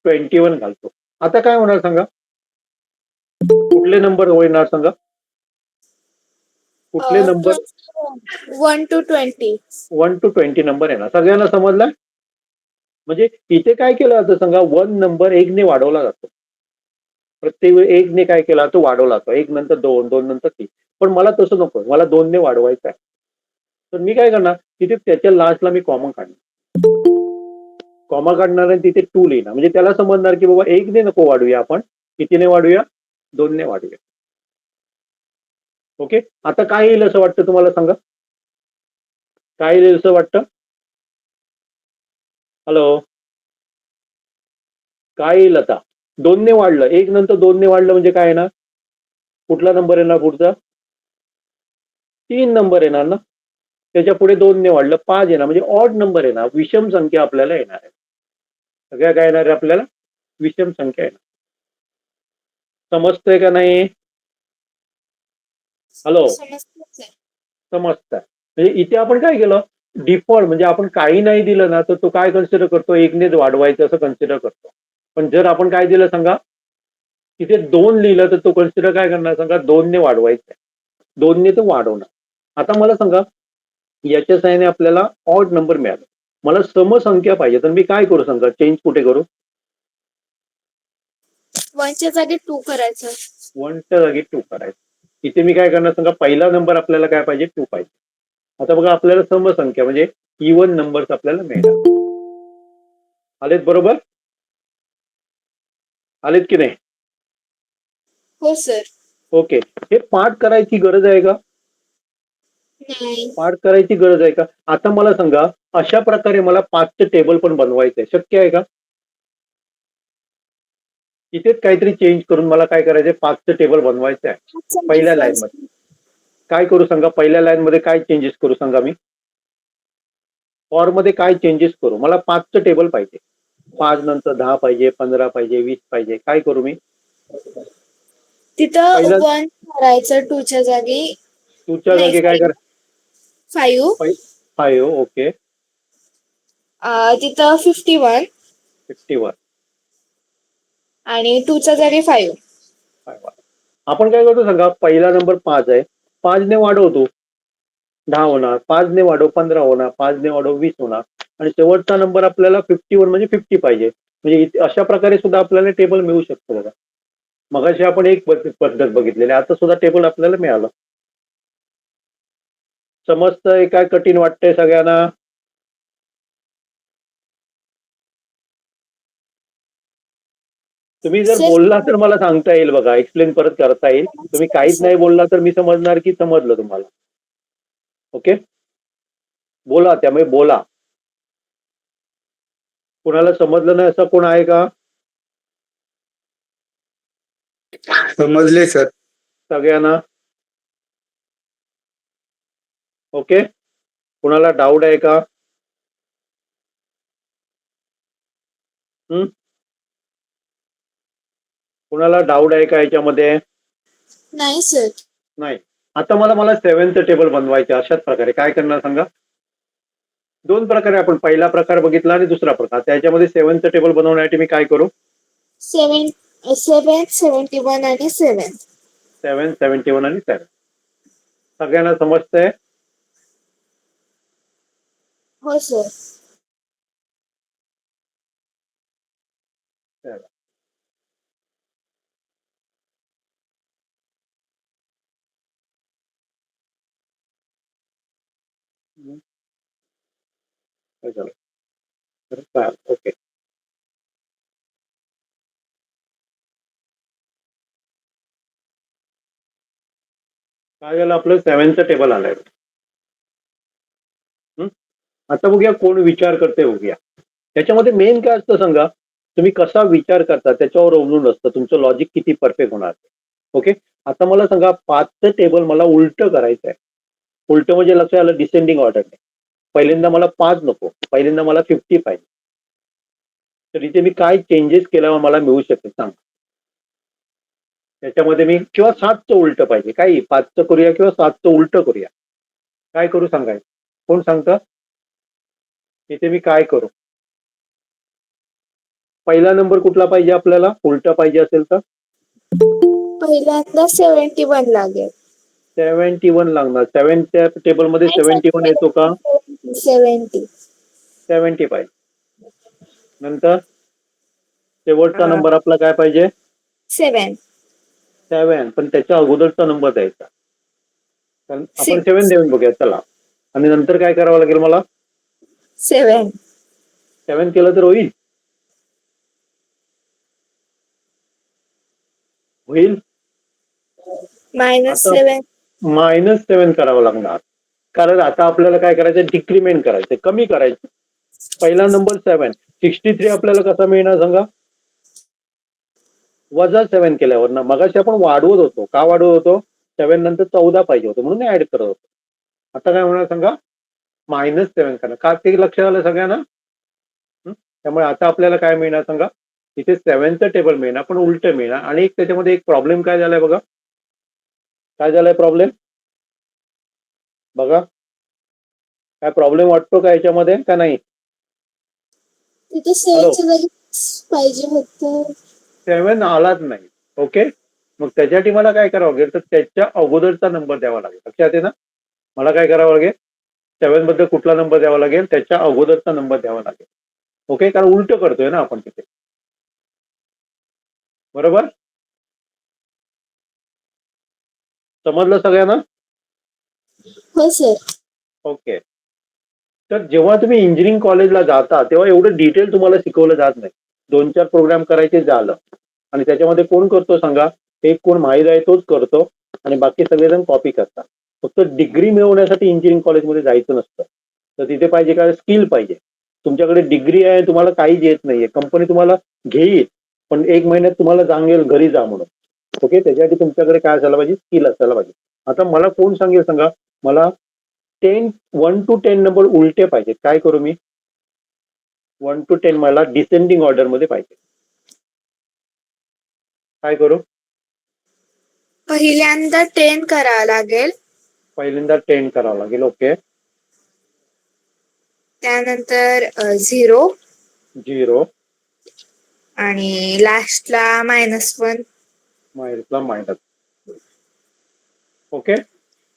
21 घालतो. आता काय होणार सांगा, कुठले नंबर होणार सांगा, कुठले नंबर, 1 to 20. 1 to 20 नंबर येणार. सगळ्यांना समजलं? म्हणजे इथे काय केलं जातं सांगा, 1 नंबर 1 ने वाढवला जातो. प्रत्येक वेळी 1 ने काय केला तो वाढवला जातो, 1 नंतर 2, 2 नंतर 3. पण मला तसं नको, मला 2 ने वाढवायचं आहे. तर मी काय करणार, तिथे त्याच्या लास्टला मी कॉमा काढणार आणि तिथे 2 लिहिणार, म्हणजे त्याला समजणार की बाबा 1 ने नको वाढूया, आपण कितीने वाढूया, 2 ने वाढूया. ओके, आता काय येईल असं वाटतं तुम्हाला सांगा, काय येईल असं वाटतं? हॅलो, काय येईल आता? 2 ने वाढलं, 1 नंतर 2 ने वाढलं म्हणजे काय येणार, कुठला नंबर येणार पुढचा, 3 नंबर येणार ना. त्याच्या पुढे 2 ने वाढलं 5 येणार म्हणजे ऑड नंबर आहे ना, विषम संख्या आपल्याला येणार आहे. सगळ्या काय येणार आहे आपल्याला? विषम संख्या येणार. समजतंय का नाही? हॅलो, समजलं सर. समजतंय. म्हणजे इथे आपण काय केलं, डिफॉल्ट म्हणजे आपण काही नाही दिलं ना तर तो काय कन्सिडर करतो, 1 नेच वाढवायचं असं कन्सिडर करतो. पण जर आपण काय दिलं सांगा, तिथे 2 लिहिलं तर तो कन्सिडर काय करणार सांगा, 2 ने वाढवायचं आहे. 2 ने तो वाढवणार. आता मला सांगा, याच्या साहाय्याने आपल्याला ऑड नंबर मिळाला. मला समसंख्या पाहिजे तर मी काय करू सांगा, चेंज कुठे करू? 1च्या जागी 2 करायचं. 1च्या जागी 2 करायचं. इथे मी काय करणार सांगा, पहिला नंबर आपल्याला काय पाहिजे, 2 पाहिजे. आता बघा आपल्याला समसंख्या म्हणजे इवन नंबर्स आपल्याला मिळणार. आलेत बरोबर? आलेत की नाही? हो सर. ओके. हे पाठ करायची गरज आहे का? नाही. पाठ करायची गरज आहे का? आता मला सांगा, अशा प्रकारे मला 5चं टेबल पण बनवायचं आहे. शक्य आहे का? इथेच काहीतरी चेंज करून मला काय करायचंय, 5चं टेबल बनवायचं आहे. पहिल्या लाईन मध्ये काय करू सांगा, पहिल्या लाईन मध्ये काय चेंजेस करू सांगा मी? फॉर मध्ये काय चेंजेस करू? मला 5चं टेबल पाहिजे. 5 नंतर 10 पाहिजे, 15 पाहिजे, 20 पाहिजे. काय करू मी? तिथं पहिलं 1 करायचं 2च्या जागी. तुझच्या नाही, जागी काय कर? 5. 5. ओके. तिथं 51 51. आणि 2च्या जागी 5. आपण काय करतो सांगा, पहिला नंबर 5 आहे, 5 ने वाढवतो 10 होणार, 5 ने वाढव 15 होणार, 5 ने वाढव 20 होणार आणि शेवटचा नंबर आपल्याला 51 म्हणजे 50 पाहिजे. म्हणजे अशा प्रकारे सुद्धा आपल्याला टेबल मिळू शकतो बघा. मगाशी आपण एक पद्धत बघितलेली, आता सुद्धा टेबल आपल्याला मिळालं. समजतंय काय कठीण वाटतंय सगळ्यांना? तुम्ही जर सर, बोलला तर मला सांगता येईल बघा, एक्सप्लेन परत करता येईल. तुम्ही काहीच नाही बोलला तर मी समजणार की समजलं तुम्हाला. ओके, बोला, त्यामुळे बोला. कोणाला समजलं नाही असं कोण आहे का? समजले सर. सगळ्यांना ओके? कोणाला डाऊट आहे का? कोणाला डाऊट आहे का याच्यामध्ये? नाही सर. नाही. आता मला 7चं टेबल बनवायचं. अशाच प्रकारे काय करणार सांगा? 2 प्रकारे आपण पहिला प्रकार बघितला आणि दुसरा प्रकार. त्याच्यामध्ये 7चं टेबल बनवण्यासाठी मी काय करू? 7, 71 आणि 7. 7, 71 आणि 7. सगळ्यांना समजतंय? हो सर. काय झालं? ओके. काय झालं, आपलं 7चं टेबल आलंय. आता बघूया कोण विचार करते, बघूया. त्याच्यामध्ये मेन काय असतं सांगा, तुम्ही कसा विचार करता त्याच्यावर अवलंबून असतं तुमचं लॉजिक किती परफेक्ट होणार. ओके, आता मला सांगा 5चं टेबल मला उलट करायचं आहे. उलट म्हणजे लक्षात आलं, डिसेंडिंग ऑर्डर. पहिल्यांदा मला 5 नको, पहिल्यांदा मला 50 पाहिजे. तर इथे मी काय चेंजेस केल्यावर मला मिळू शकेल सांग? त्याच्यामध्ये मी किंवा 7चं उलट पाहिजे, काही 5चं करूया किंवा 7चं उलट करूया. काय करू सांगाय? कोण सांगतं? इथे मी काय करू? पहिला नंबर कुठला पाहिजे आपल्याला, उलटा पाहिजे असेल तर? पहिल्यांदा 71 लागेल. 71 लागणार. 7च्या टेबलमध्ये 71 येतो का? 70. 70 पाहिजे. नंतर शेवटचा नंबर आपला काय पाहिजे? 7. 7. पण त्याच्या अगोदरचा नंबर द्यायचा. आपण 6. 7 देऊन बघूया चला. आणि नंतर काय करावं लागेल मला? 7. 7 केलं तर होईल? होईल? -7. -7 करावं लागणार. कारण आता आपल्याला काय करायचं, डिक्रीमेंट करायचं, कमी करायचं. पहिला नंबर 7. 63 आपल्याला कसा मिळणार सांगा? -7 केल्यावर ना. मगाशी आपण वाढवत होतो. का वाढवत होतो? 7 नंतर 14 पाहिजे होतं म्हणून ऍड करत होतो. आता काय होणार सांगा? -7 करा. का ते लक्षात आलं सगळ्यांना? त्यामुळे आता आपल्याला काय मिळणार सांगा? इथे 7th टेबल मिळणार पण उलटं मिळणार. आणि एक त्याच्यामध्ये एक प्रॉब्लेम काय झालाय बघा. काय झालाय प्रॉब्लेम? बघा. काय प्रॉब्लेम वाटतो का याच्यामध्ये का नाही? तिथे 7च्या जागी 6 पाहिजे होतं. 7 आलाच नाही. ओके. मग त्याच्यासाठी मला काय करावं लागेल तर त्याच्या अगोदरचा नंबर द्यावा लागेल. लक्षात आहे ना? मला काय करावं लागेल? 7 बद्दल कुठला नंबर द्यावा लागेल? त्याच्या अगोदरचा नंबर द्यावा लागेल. ओके. कारण उलट करतोय ना आपण तिथे. बरोबर? समजलं सगळ्यांना? हो सर. ओके. तर जेव्हा तुम्ही इंजिनिअरिंग कॉलेजला जाता तेव्हा एवढं डिटेल तुम्हाला शिकवलं जात नाही. 2-4 प्रोग्राम करायचे झालं. आणि त्याच्यामध्ये कोण करतो सांगा? एक कोण माहीर आहे तोच करतो आणि बाकी सगळेजण कॉपी करतात. फक्त डिग्री मिळवण्यासाठी इंजिनिअरिंग कॉलेजमध्ये जायचं नसतं. तर तिथे पाहिजे काय? स्किल पाहिजे. तुमच्याकडे डिग्री आहे तुम्हाला काहीच येत नाहीये. कंपनी तुम्हाला घेईल पण 1 महिन्यात तुम्हाला सांगेल घरी जा म्हणून. ओके. त्याच्यासाठी तुमच्याकडे काय असायला पाहिजे? स्किल असायला पाहिजे. आता मला कोण सांगेल सांगा? मला 1 to 10 नंबर उलटे पाहिजे. काय करू मी? 1 to 10 मला डिसेंडिंग ऑर्डर मध्ये पाहिजे. काय करू? पहिल्यांदा 10 करावं लागेल. पहिल्यांदा 10 करावं लागेल. ओके. त्यानंतर 0 0 आणि लास्टला -1. मायनसला मायनस. ओके.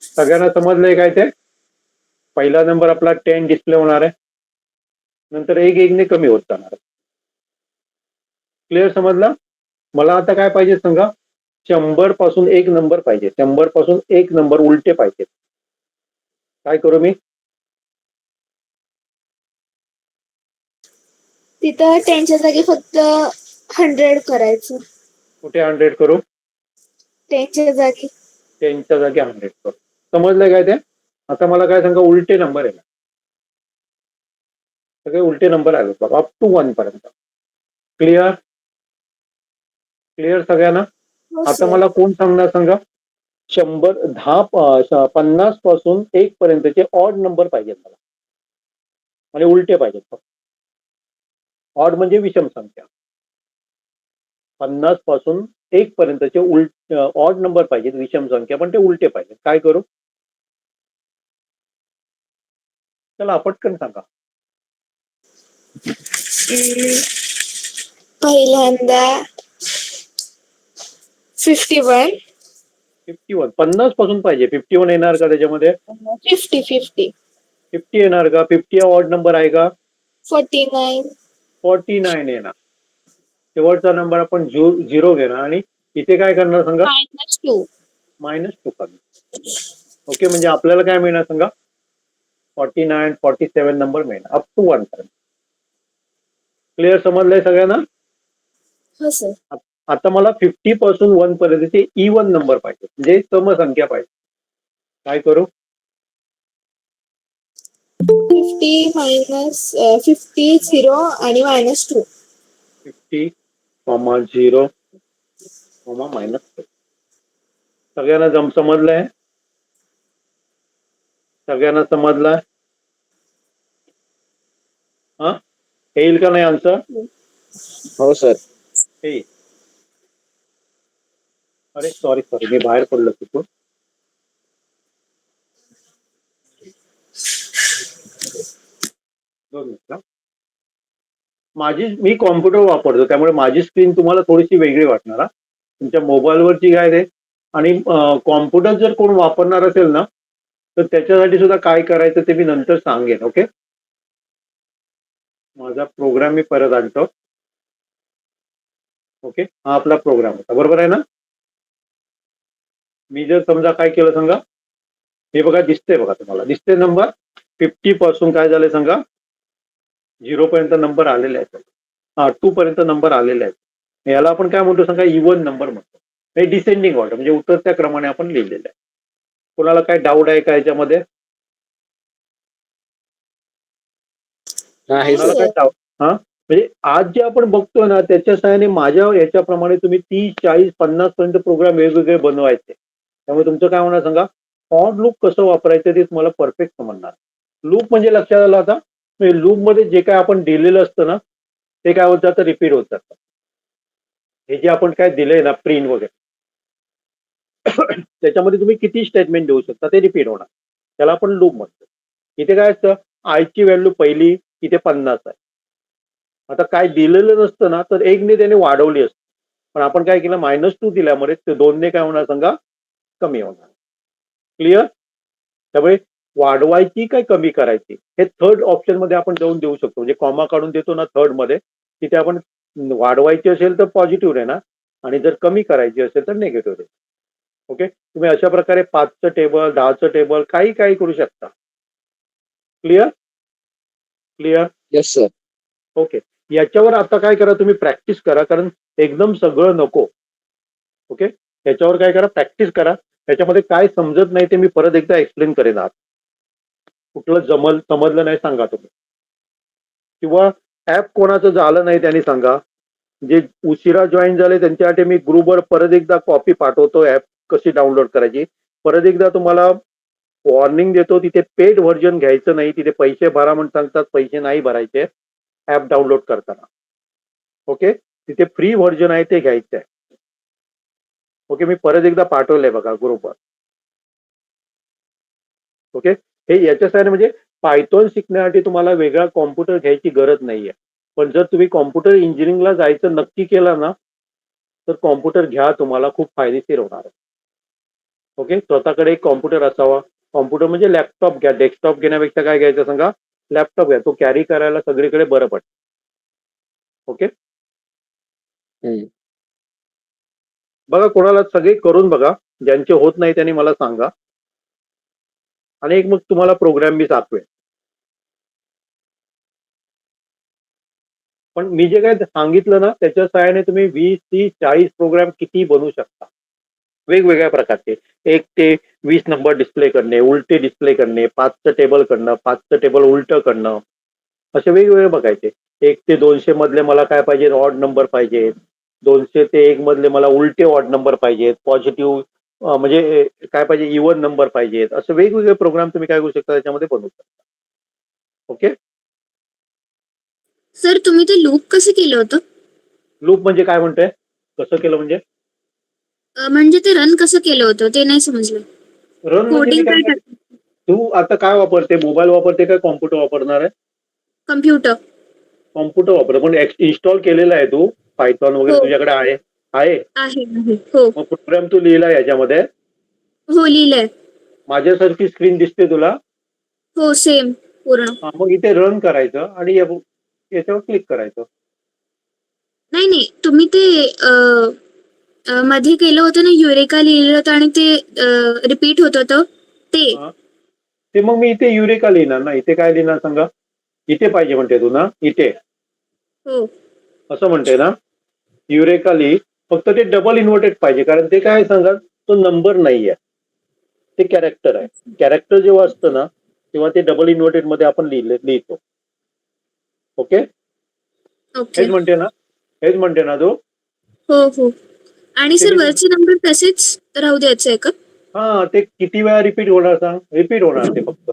सगळ्यांना समजलंय काय ते? पहिला नंबर आपला 10 डिस्प्ले होणार आहे. नंतर 1 ने कमी होत जाणार आहे. क्लिअर समजलं? मला आता काय पाहिजे सांगा? 100 पासून 1 नंबर पाहिजे. 100 पासून 1 नंबर उलटे पाहिजे. काय करू मी? तिथं 10च्या जागी फक्त 100 करायचं. कुठे 100 करू? 10च्या जागी 10च्या जागी 100 करू. समजलंय काय ते? आता मला काय सांगा? उलटे नंबर आहे. सगळे उलटे नंबर आले बघा अप टू 1 पर्यंत. क्लिअर? क्लिअर सगळ्यांना? हो आता सर. मला कोण सांगणार सांगा? 50 पासून 1 पर्यंतचे ऑड नंबर पाहिजेत मला आणि उलटे पाहिजेत. ऑड म्हणजे विषम संख्या. 50 पासून 1 पर्यंतचे ऑड नंबर पाहिजेत विषम संख्या पण ते उलटे पाहिजेत. काय करू? चला पटकन सांगा. पहिल्यांदा 51 51 50 पासून पाहिजे. 51 येणार का त्याच्यामध्ये? 50 50 येणार का? 50 हा ऑड नंबर आहे का? 49 49 येणार. शेवटचा नंबर आपण 0 घेणार आणि इथे काय करणार सांगा? -2 -2 करणार. ओके. म्हणजे आपल्याला काय मिळणार सांगा? 49 47 नंबर मिळणार अप टू 1 पर्यंत. क्लिअर समजलंय सगळ्यांना? हो सर. आता मला 50 पासून 1 पर्यंतचे इवन नंबर पाहिजे म्हणजे समसंख्या पाहिजे. काय करू? 50 -50 0 आणि -2. 50, 0, -2. सगळ्यांना समजलंय? सगळ्यांना समजलंय? हा येईल का नाही आन्सर? हो सर. येईल. अरे सॉरी मी बाहेर पडलो तिथून. मी कॉम्प्युटर वापरतो त्यामुळे माझी स्क्रीन तुम्हाला थोडीशी वेगळी वाटणार. हा तुमच्या मोबाईलवरची काय ते आणि कॉम्प्युटर जर कोण वापरणार असेल ना तर त्याच्यासाठी सुद्धा काय करायचं ते मी नंतर सांगेन. ओके. माझा प्रोग्राम मी परत आणतो. ओके. हा आपला प्रोग्राम होता. बरोबर आहे ना? मी जर समजा काय केलं सांगा? हे बघा दिसतंय बघा तुम्हाला. दिसते नंबर 50 पासून काय झालंय सांगा? 0 पर्यंत नंबर आलेले आहेत. 2 पर्यंत नंबर आलेले आहेत. याला आपण काय म्हणतो सांगा? इवन नंबर म्हणतो. हे डिसेंडिंग ऑर्डर म्हणजे उतरत्या क्रमाने आपण लिहिलेलं आहे. कोणाला काय डाऊट आहे का याच्यामध्ये? नाही कोणाला सर. काय डाऊट? हा म्हणजे आज जे आपण बघतोय ना त्याच्या सहाय्याने माझ्या याच्याप्रमाणे तुम्ही 30 40 50 पर्यंत प्रोग्राम वेगवेगळे बनवायचे. त्यामुळे तुमचं काय होणार सांगा? फॉर लूप कसं वापरायचं ते तुम्हाला परफेक्ट समजणार. लूप म्हणजे लक्षात आलं आता, लूप मध्ये जे काय आपण दिलेलं असतं ना ते काय होत जातं, रिपीट होत जातं. हे जे आपण काय दिलंय ना प्रिंट वगैरे त्याच्यामध्ये तुम्ही किती स्टेटमेंट देऊ शकता ते रिपीट होणार, त्याला आपण लूप म्हणतो. इथे काय असतं, आयची व्हॅल्यू पहिली, इथे 50 आहे. आता काय दिलेलं नसतं ना तर एकने त्याने वाढवली असते, पण आपण काय केलं -2 दिल्यामुळे ते 2ने काय होणार सांगा, कमी होणार. क्लिअर? त्यामुळे वाढवायची काय कमी करायची हे थर्ड ऑप्शन मध्ये आपण जाऊन देऊ शकतो. म्हणजे कॉमा काढून देतो ना थर्ड मध्ये, तिथे आपण वाढवायची असेल तर पॉझिटिव्ह देणार आणि जर कमी करायची असेल तर निगेटिव्ह देणार. ओके, तुम्ही अशा प्रकारे 5चं टेबल, 10चं टेबल काही काही करू शकता. Clear? Clear? Yes sir. Okay, याच्यावर आता काय करा, तुम्ही प्रॅक्टिस करा, कारण एकदम सगळं नको. ओके, याच्यावर काय करा, प्रॅक्टिस करा. त्याच्यामध्ये काय समजत नाही ते मी परत एकदा एक्सप्लेन करेन आज. कुठलं समजलं नाही सांगा तुम्ही, किंवा ऍप कोणाचं झालं नाही त्यांनी सांगा. जे उशिरा जॉईन झाले त्यांच्यासाठी मी ग्रुपवर परत एकदा कॉपी पाठवतो, ऍप कशी डाउनलोड करायची. परत एकदा तुम्हाला वॉर्निंग देतो, तिथे पेड व्हर्जन घ्यायचं नाही, तिथे पैसे भरा म्हणून सांगतात, पैसे नाही भरायचे ऍप डाउनलोड करताना. ओके, तिथे फ्री व्हर्जन आहे ते घ्यायचं आहे. ओके, मी परत एकदा पाठवलंय बघा ग्रुपवर. ओके, हे याच्यासाठी म्हणजे पायथॉन शिकण्यासाठी तुम्हाला वेगळा कॉम्प्युटर घ्यायची गरज नाहीये. पण जर तुम्ही कॉम्प्युटर इंजिनिअरिंगला जायचं नक्की केलं ना तर कॉम्प्युटर घ्या, तुम्हाला खूप फायदेशीर होणार आहे. ओके, स्वतःकडे एक कॉम्प्युटर असावा. कॉम्प्युटर म्हणजे लॅपटॉप घ्या, डेस्कटॉप घेण्यापेक्षा काय घ्यायचं सांगा, लॅपटॉप घ्या. तो कॅरी करायला सगळीकडे बरं पडतं. ओके, बघा कोणाला सगळे करून बघा, ज्यांचे होत नाही त्यांनी मला सांगा आणि एक मग तुम्हाला प्रोग्राम मी दाखवेन. पण मी जे काय सांगितलं ना त्याच्या सहाय्याने तुम्ही 20, 30, 40 प्रोग्राम किती बनवू शकता वेगवेगळ्या प्रकारचे. 1 ते 20 नंबर डिस्प्ले करणे, उलटे डिस्प्ले करणे, 5चं टेबल करणं, 5चं टेबल उलटं करणं, असे वेगवेगळे बघायचे. 1 ते 200 मधले मला काय पाहिजे, ऑड नंबर पाहिजे. 200 ते 1 मधले मला उलटे ऑड नंबर पाहिजेत. पॉझिटिव्ह म्हणजे काय पाहिजे, इव्हन नंबर पाहिजेत. असे वेगवेगळे प्रोग्राम तुम्ही काय करू शकता त्याच्यामध्ये बनवू शकता. ओके, सर तुम्ही ते लूप कसं केलं होतं? लूप म्हणजे काय म्हणतोय, कसं केलं म्हणजे? म्हणजे ते रन कसं केलं होतं ते नाही समजलं. रन म्हणजे मी कोडिंग काय काय करते, तू आता काय वापरते, मोबाईल वापरते का कॉम्प्युटर वापरणार आहे? कम्प्युटर. कॉम्प्युटर वापरते, पण इन्स्टॉल केलेला आहे तू पायथॉन वगैरे हो तुझ्याकडे आहे? आहे आहे आहे हो मग प्रोग्राम तू लिहिला याच्यामध्ये? हो लिहिलंय. माझ्यासारखी स्क्रीन दिसते तुला? हो सेम पूर्ण. मग इथे रन करायचं आणि याच्यावर क्लिक करायचं. नाही नाही तुम्ही ते मध्ये केलं होतं ना, युरेका लिहिलं होतं आणि ते रिपीट होत होतं ते. हा, ते मग मी इथे युरेका लिहिणार ना. इथे काय लिहिणार सांगा, इथे पाहिजे म्हणते तू ना, इथे हो असं म्हणते ना, युरेका लिही. फक्त ते डबल इन्व्हर्टेड पाहिजे, कारण ते काय सांगा, तो नंबर नाही आहे, ते कॅरेक्टर आहे. कॅरेक्टर जेव्हा असतं ना तेव्हा ते डबल इन्व्हर्टेड मध्ये आपण लिहितो. ओके, ओके हेच म्हणते ना, हेच म्हणते ना तू? हो हो. आणि सर वरचे नंबर तसेच राहू द्यायचे आहे का? हा, ते किती वेळा रिपीट होणार सांग, रिपीट होणार ते फक्त.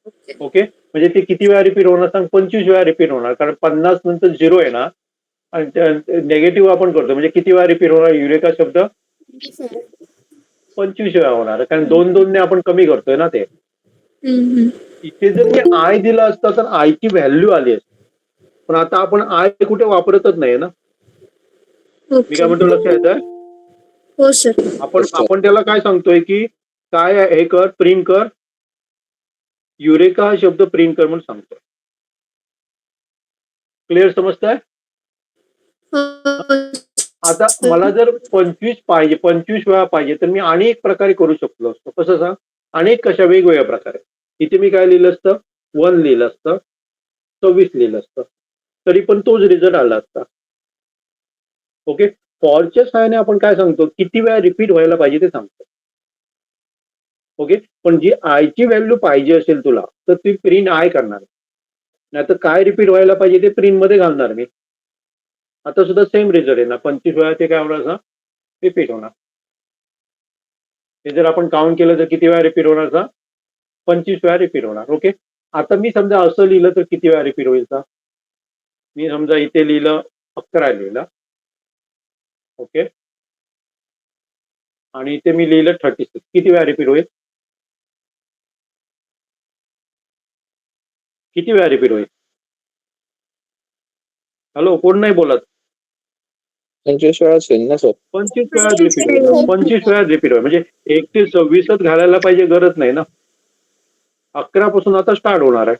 ओके ओके, म्हणजे ते किती वेळा रिपीट होणार सांग, 25 वेळा रिपीट होणार, कारण 50 नंतर 0 आहे ना. आणि नेगेटिव्ह आपण करतो म्हणजे किती वेळा रिपीट होणार युरेका शब्द? 25 वेळा होणार, कारण 2-2 ने आपण कमी करतोय ना ते. इथे जर मी आय दिला असता तर आयची व्हॅल्यू आली असती, पण आता आपण आय कुठे वापरतच नाही ना. मी काय म्हणतो लक्षात येतंय? हो सर. आपण त्याला काय सांगतोय की काय हे कर, प्रिंट कर, युरेका हा शब्द प्रिंट कर म्हणून सांगतोय. क्लिअर समजताय? आता मला जर 25 पाहिजे, 25 वेळा पाहिजे, तर मी अनेक प्रकारे करू शकलो असतो. कसं सांग, अनेक कशा वेगवेगळ्या प्रकारे. इथे मी काय लिहिलं असतं, 1 लिहिलं असतं, 26 लिहिलं असतं, तरी पण तोच रिझल्ट आला असता. ओके, फॉरच्या सहाय्याने आपण काय सांगतो, किती वेळा रिपीट व्हायला पाहिजे ते सांगतो. ओके, पण जी आयची व्हॅल्यू पाहिजे असेल तुला तर ती प्रिंट आय करणार, नाही तर काय रिपीट व्हायला पाहिजे ते प्रिंट मध्ये घालणार मी. आता सुद्धा सेम रिझल्ट आहे ना, 25 वेळा ते काय होणार, रिपीट होणार. हे जर आपण काउंट केलं तर किती वेळा रिपीट होणार, 25 वेळा रिपीट होणार. ओके. आता मी समजा असं लिहिलं तर किती वेळा रिपीट होईल का? मी समजा इथे लिहिलं 11 लिहिलं. ओके. आणि इथे मी लिहिलं 36. किती वेळा रिपीट होईल? किती वेळा रिपीट होईल? हॅलो, कोण नाही बोलत? 25 वेळा होईल ना सर. 25 वेळा रिपीट होईल. 25 वेळा रिपीट होईल म्हणजे 1 ते 26च घालायला पाहिजे, गरज नाही ना. 11 पासून आता स्टार्ट होणार आहे.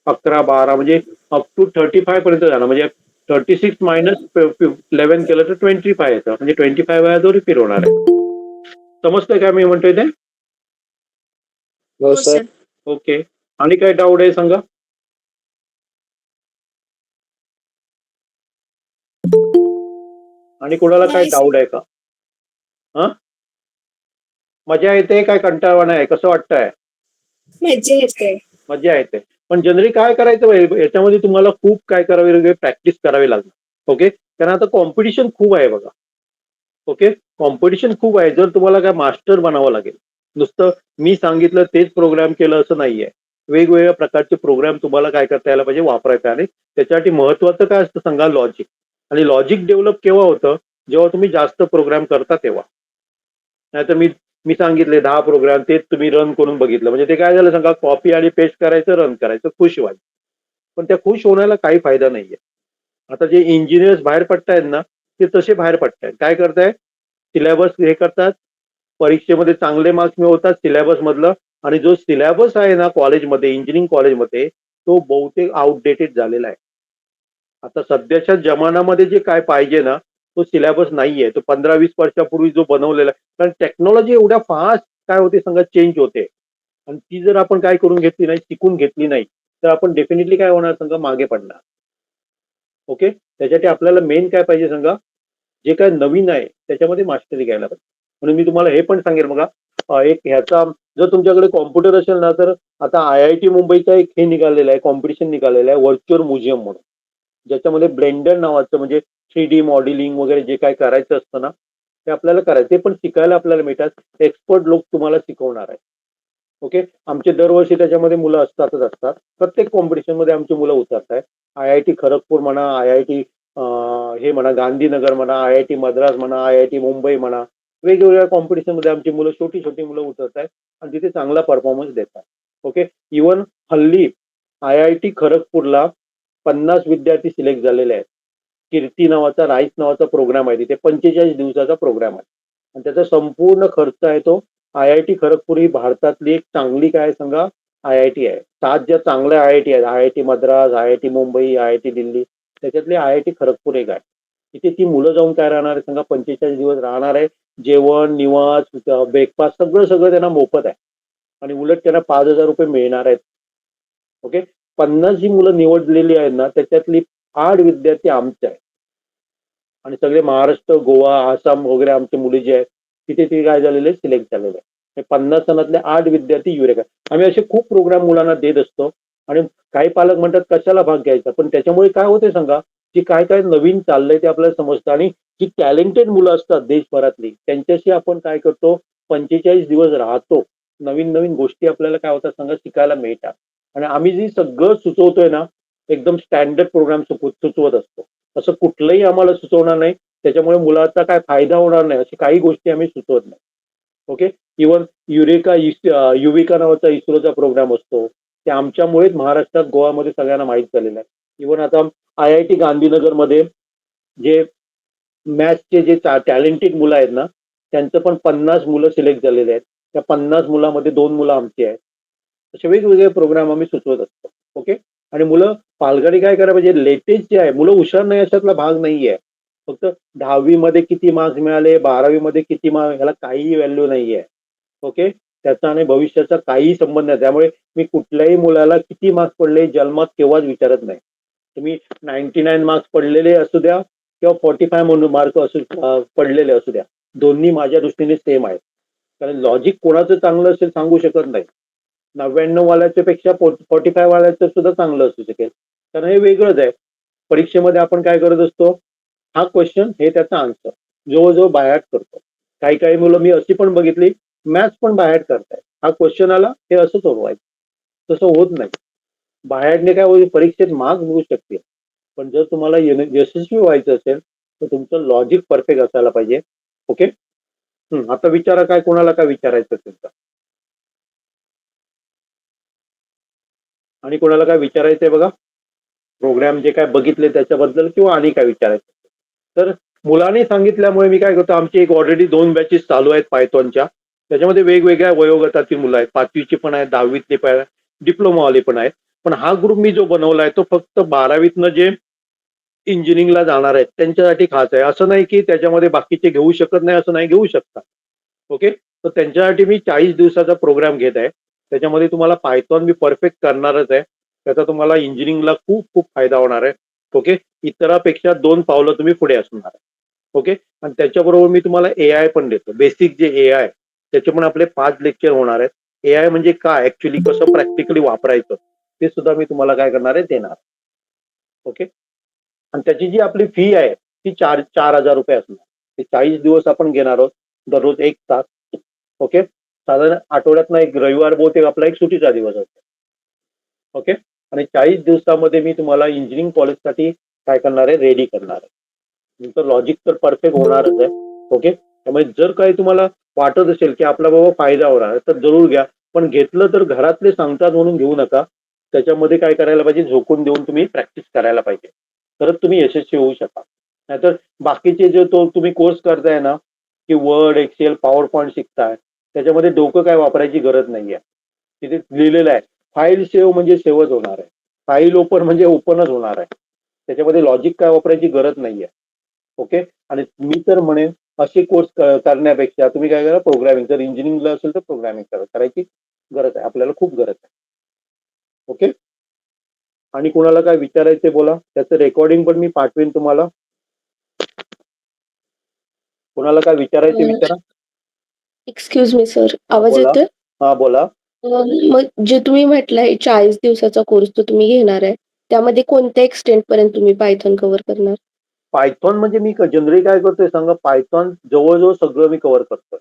11, 12 म्हणजे अप टू 35 पर्यंत जाणार. म्हणजे 36 मायनस 11 केलं तर 25 येतं. म्हणजे 25 वेळा तो रिपीट होणार आहे. समजतंय काय मी म्हणतोय ते? हो हो सर. सर. ओके. आणि काय डाऊट आहे सांगा? आणि कोणाला काय नाही, डाऊट आहे का? हा, मजा येते काय कंटाळवाणा आहे? कसं वाटतंय? मज्जा येते. मजा येते. पण जनरली काय करायचं याच्यामध्ये तुम्हाला खूप काय करावे लागेल, प्रॅक्टिस करावी लागेल. ओके. कारण आता कॉम्पिटिशन खूप आहे बघा. ओके. कॉम्पिटिशन खूप आहे. जर तुम्हाला काय मास्टर बनावं लागेल. नुसतं मी सांगितलं तेच प्रोग्राम केलं असं नाहीये. वेगवेगळ्या प्रकारचे प्रोग्राम तुम्हाला काय करता यायला पाहिजे, वापरायचा. आणि त्याच्यासाठी महत्वाचं काय असतं सांगा? लॉजिक. आणि लॉजिक डेव्हलप केव्हा होतं? जेव्हा तुम्ही जास्त प्रोग्राम करता तेव्हा. नाहीतर मी मी सांगितले 10 प्रोग्राम, तेच तुम्ही रन करून बघितलं म्हणजे ते काय झालं सांगा? कॉपी आणि पेस्ट करायचं, रन करायचं, खुश व्हायचं. पण त्या खुश होण्याला काही फायदा नाहीये. आता जे इंजिनियर्स बाहेर पडतायत ना, ते तसे बाहेर पडतायत. काय करतायत? सिलेबस हे करतात, परीक्षेमध्ये चांगले मार्क्स मिळवतात सिलेबस मधलं. आणि जो सिलेबस आहे ना कॉलेजमध्ये, इंजिनिअरिंग कॉलेजमध्ये, तो बहुतेक आउटडेटेड झालेला आहे. आता सध्याच्या जमान्यामध्ये जे काय पाहिजे ना, तो सिलेबस नाहीये. तो 15-20 वर्षापूर्वी जो बनवलेला आहे. कारण टेक्नॉलॉजी एवढ्या फास्ट काय होते सांगा, चेंज होते. आणि ती जर आपण काय करून घेतली नाही, शिकून घेतली नाही, तर आपण डेफिनेटली काय होणार सांगा? मागे पडणार. ओके. त्याच्यासाठी आपल्याला मेन काय पाहिजे सांगा? जे काय नवीन आहे त्याच्यामध्ये मास्टरी घ्यायला पाहिजे. म्हणून मी तुम्हाला हे पण सांगेल बघा, एक ह्याचा जर तुमच्याकडे कॉम्प्युटर असेल ना, तर आता IIT मुंबईचा एक हे निघालेला आहे, कॉम्पिटिशन निघालेलं आहे, व्हर्च्युअल म्युझियम म्हणून. ज्याच्यामध्ये ब्लेंडर नावाचं म्हणजे 3D मॉडेलिंग वगैरे जे काय करायचं असतं ना, ते आपल्याला करायचं. ते पण शिकायला आपल्याला मिळतात. एक्सपर्ट लोक तुम्हाला शिकवणार आहे. ओके. आमचे दरवर्षी त्याच्यामध्ये मुलं असतातच असतात. प्रत्येक कॉम्पिटिशन मध्ये आमची मुलं उतरत आहेत. IIT खरगपूर म्हणा, IIT हे म्हणा, गांधीनगर म्हणा, IIT मद्रास म्हणा, IIT मुंबई म्हणा, वेगवेगळ्या कॉम्पिटिशन मध्ये आमची मुलं, छोटी छोटी मुलं उतरत आहेत आणि तिथे चांगला परफॉर्मन्स देतात. ओके. इव्हन हल्ली IIT खरगपूरला 50 विद्यार्थी सिलेक्ट झालेले आहेत. कीर्ती नावाचा, राईस नावाचा प्रोग्राम आहे. तिथे 45 दिवसाचा प्रोग्राम आहे. आणि त्याचा संपूर्ण खर्च आहे तो IIT खरगपूर ही भारतातली एक चांगली काय सांगा IIT आहे. 7 ज्या चांगल्या IIT आहेत, IIT Madras, IIT Mumbai, IIT Delhi, त्याच्यातली IIT खरगपूर एक आहे. तिथे ती मुलं जाऊन काय राहणार आहे सांगा? 45 दिवस राहणार आहे. जेवण, निवास, ब्रेकफास्ट सगळं सगळं त्यांना मोफत आहे. आणि उलट त्यांना 5,000 रुपये मिळणार आहेत. ओके. 50 जी मुलं निवडलेली आहेत ना, त्याच्यातली 8 विद्यार्थी आमचे आहेत. आणि सगळे महाराष्ट्र, गोवा, आसाम वगैरे आमचे मुली जे आहेत तिथे ते काय झालेले सिलेक्ट झालेले आहे. 50 जणातले 8 विद्यार्थी युरेका. आम्ही असे खूप प्रोग्राम मुलांना देत असतो. आणि काही पालक म्हणतात कशाला भाग घ्यायचा, पण त्याच्यामुळे काय होते सांगा, की काय काय नवीन चाललंय ते आपल्याला समजतं. आणि जी टॅलेंटेड मुलं असतात देशभरातली, त्यांच्याशी आपण काय करतो, 45 दिवस राहतो. नवीन नवीन गोष्टी आपल्याला काय होतात सांगा, शिकायला मिळतात. आणि आम्ही जी सगळं सुचवतोय ना, एकदम स्टँडर्ड प्रोग्राम सुचवत असतो. असं कुठलंही आम्हाला सुचवणार नाही त्याच्यामुळे मुलाचा काय फायदा होणार नाही अशी काही गोष्टी आम्ही सुचवत नाही. ओके. इव्हन युविका नावाचा इस्रोचा प्रोग्राम असतो, ते आमच्यामुळेच महाराष्ट्रात, गोवामध्ये सगळ्यांना माहीत झालेलं आहे. इव्हन आता IIT गांधीनगरमध्ये जे मॅथ्सचे जे टॅलेंटेड मुलं आहेत ना, त्यांचं पण 50 मुलं सिलेक्ट झालेले आहेत. त्या 50 मुलामध्ये 2 मुलं आमची आहेत. असे वेगवेगळे प्रोग्राम आम्ही सुचवत असतो. ओके. आणि मुलं पालकांनी काय करायला पाहिजे, लेटेस्ट जे आहे, मुलं हुशार नाही अशातला भाग नाहीये. फक्त 10वी मध्ये किती मार्क्स मिळाले, 12वी मध्ये किती मार्क्स, ह्याला काहीही व्हॅल्यू नाहीये. ओके. त्याचा आणि भविष्याचा काहीही संबंध नाही. त्यामुळे मी कुठल्याही मुलाला किती मार्क्स पडले जन्मात केव्हाच विचारत नाही. तुम्ही 99 मार्क्स पडलेले असू द्या किंवा 45 म्हणून मार्क पडलेले असू द्या, दोन्ही माझ्या दृष्टीने सेम आहेत. कारण लॉजिक कोणाचं चांगलं असेल सांगू शकत नाही. 99 वाल्याच्या पेक्षा 45 वाल्याचं सुद्धा चांगलं असू शकेल. कारण हे वेगळंच आहे. परीक्षेमध्ये आपण काय करत असतो, हा क्वेश्चन हे त्याचा आन्सर जवळजवळ बायहार्ट करतो. काही काही मुलं मी अशी पण बघितली, मॅथ्स पण बायहार्ट करतायत. हा क्वेश्चन आला हे असं सोडवायचं. तसं होत नाही. बाहेरने काय होईल, परीक्षेत मार्क्स मिळू शकते, पण जर तुम्हाला यशस्वी व्हायचं असेल तर तुमचं लॉजिक परफेक्ट असायला पाहिजे. ओके. आता विचारा काय, कोणाला काय विचारायचं असेल तर, आणि कोणाला काय विचारायचंय बघा, प्रोग्राम जे काय बघितले त्याच्याबद्दल किंवा आणि काय विचारायचं. तर मुलांनी सांगितल्यामुळे मी काय करतो, आमची एक ऑलरेडी 2 बॅचेस चालू आहेत पायथॉनच्या. त्याच्यामध्ये वेगवेगळ्या वयोगटाची मुलं आहेत, 5वीची पण आहेत, 10वीतली पण आहेत, डिप्लोमावाले पण आहेत. पण हा ग्रुप मी जो बनवला आहे तो फक्त 12वीतनं जे इंजिनिअरिंगला जाणार आहेत त्यांच्यासाठी खास आहे. असं नाही की त्याच्यामध्ये बाकीचे घेऊ शकत नाही, असं नाही, घेऊ शकता. ओके. तर त्यांच्यासाठी मी 40 दिवसाचा प्रोग्राम घेत आहे. त्याच्यामध्ये तुम्हाला पायथॉन मी परफेक्ट करणारच आहे. त्याचा तुम्हाला इंजिनिअरिंगला खूप खूप फायदा होणार आहे. ओके. इतरापेक्षा 2 पावलं तुम्ही पुढे असणार आहे. ओके. आणि त्याच्याबरोबर मी तुम्हाला AI पण देतो. बेसिक जे AI त्याचे पण आपले 5 लेक्चर होणार आहेत. AI म्हणजे काय, ऍक्च्युली कसं प्रॅक्टिकली वापरायचं ते सुद्धा मी तुम्हाला काय करणार आहे, देणार. ओके. आणि त्याची जी आपली फी आहे ती 4,000 रुपये असणार. ते 40 दिवस आपण घेणार आहोत, दररोज 1 तास. ओके. साधारण आठवड्यातनं एक रविवार बहुतेक आपला एक सुट्टीचा दिवस असतो. ओके. आणि 40 दिवसामध्ये मी तुम्हाला इंजिनिअरिंग कॉलेजसाठी काय करणार आहे, रेडी करणार आहे. तुमचं लॉजिक तर परफेक्ट होणारच आहे. ओके. त्यामुळे जर काही तुम्हाला वाटत असेल की आपला बाबा फायदा होणार आहे तर जरूर घ्या, पण घेतलं तर घरातले सांगतात म्हणून घेऊ नका. त्याच्यामध्ये काय करायला पाहिजे, झोकून देऊन तुम्ही प्रॅक्टिस करायला पाहिजे, तरच तुम्ही यशस्वी होऊ शकाल. नाहीतर बाकीचे जे तो तुम्ही कोर्स करताय ना, की वर्ड, एक्सेल, पॉवर पॉईंट शिकताय, त्याच्यामध्ये डोकं काय वापरायची गरज नाहीये. तिथे लिहिलेलं आहे फाईल सेव्ह म्हणजे सेव्हच होणार आहे, फाईल ओपन म्हणजे ओपनच होणार आहे. त्याच्यामध्ये लॉजिक काय वापरायची गरज नाहीये. ओके. आणि मी तर म्हणेन असे कोर्स करण्यापेक्षा तुम्ही काय करा, प्रोग्रामिंग, जर इंजिनिअरिंगला असेल तर प्रोग्रामिंग करायची गरज आहे, आपल्याला खूप गरज आहे. ओके. आणि कोणाला काय विचारायचे बोला, त्याचं रेकॉर्डिंग पण मी पाठवेन तुम्हाला. कोणाला काय विचारायचे विचारा. एक्सक्यूज मी सर, हा आवाज बोला. येतोय? हा बोला. मग जे तुम्ही म्हटलंय 40 दिवसाचा कोर्स तो तुम्ही घेणार आहे, त्यामध्ये कोणत्या एक्सटेंट पर्यंत तुम्ही पायथॉन कव्हर करणार? पायथॉन म्हणजे मी जनरली काय करतोय सांगा, पायथॉन जवळजवळ सगळं मी कव्हर करतोय.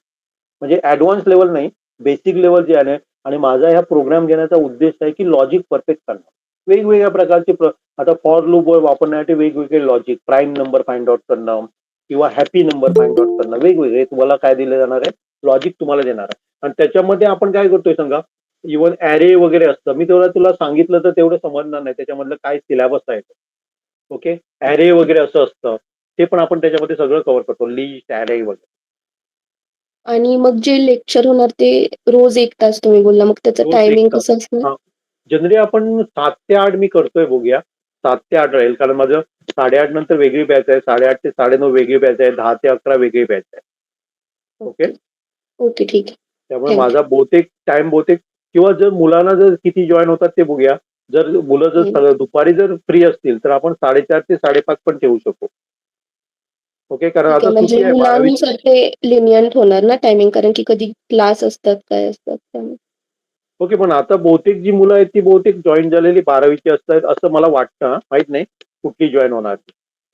म्हणजे ऍडव्हान्स लेवल नाही, बेसिक लेवल जे आहे. आणि माझा ह्या प्रोग्राम घेण्याचा उद्देश आहे की लॉजिक परफेक्ट करणं. वेगवेगळ्या प्रकारचे आता फॉर लूप वापरण्यासाठी वेगवेगळे logic, prime number find out करणं किंवा हॅपी नंबर फाइंड आउट करणं, वेगवेगळे तुम्हाला काय दिले जाणार आहे, लॉजिक तुम्हाला देणार आहे. आणि त्याच्यामध्ये आपण काय करतोय सांगा, इव्हन ॲरे वगैरे असतं. मी तेवढं तुला सांगितलं तर तेवढं समजणार नाही त्याच्यामधलं काय सिलेबस आहे. ओके. ॲरे वगैरे असं असतं, ते पण आपण त्याच्यामध्ये सगळं कव्हर करतो, लिस्ट, ॲरे वगैरे. आणि मग जे लेक्चर होणार ते रोज 1 तास तुम्ही बोलला, मग त्याचं रोज 1 टायमिंग तास. कसं असणार? हां. जनरली आपण 7 ते 8 मी करतोय, बघूया. 7 ते 8 राहील, कारण माझं 8:30 नंतर वेगळी बॅच आहे, 8:30 ते 9:30 वेगळी बॅच आहे, 10 ते 11 वेगळी बॅच आहे. ओके. ओके, ठीक आहे. त्यामुळे थँक माझा टाइम किंवा जर मुलांना जर किती जॉईन होतात ते बघूया. जर मुलं जर दुपारी जर फ्री असतील तर आपण 4:30 ते 5:30 पण ठेवू शकतो. ओके. कारण ठीक आता आहे. म्हणजे सुट्टी आहे 12वी. मुलांनुसार ते लिनियंट होणार ना टायमिंग, कारण की कधी क्लास असतात, काय असतात त्यामुळे. ओके. पण आता बहुतेक जी मुलं आहेत ती बहुतेक जॉईन झालेली 12वीची असतात असं मला वाटतं. माहित नाही कुठली जॉईन होणार.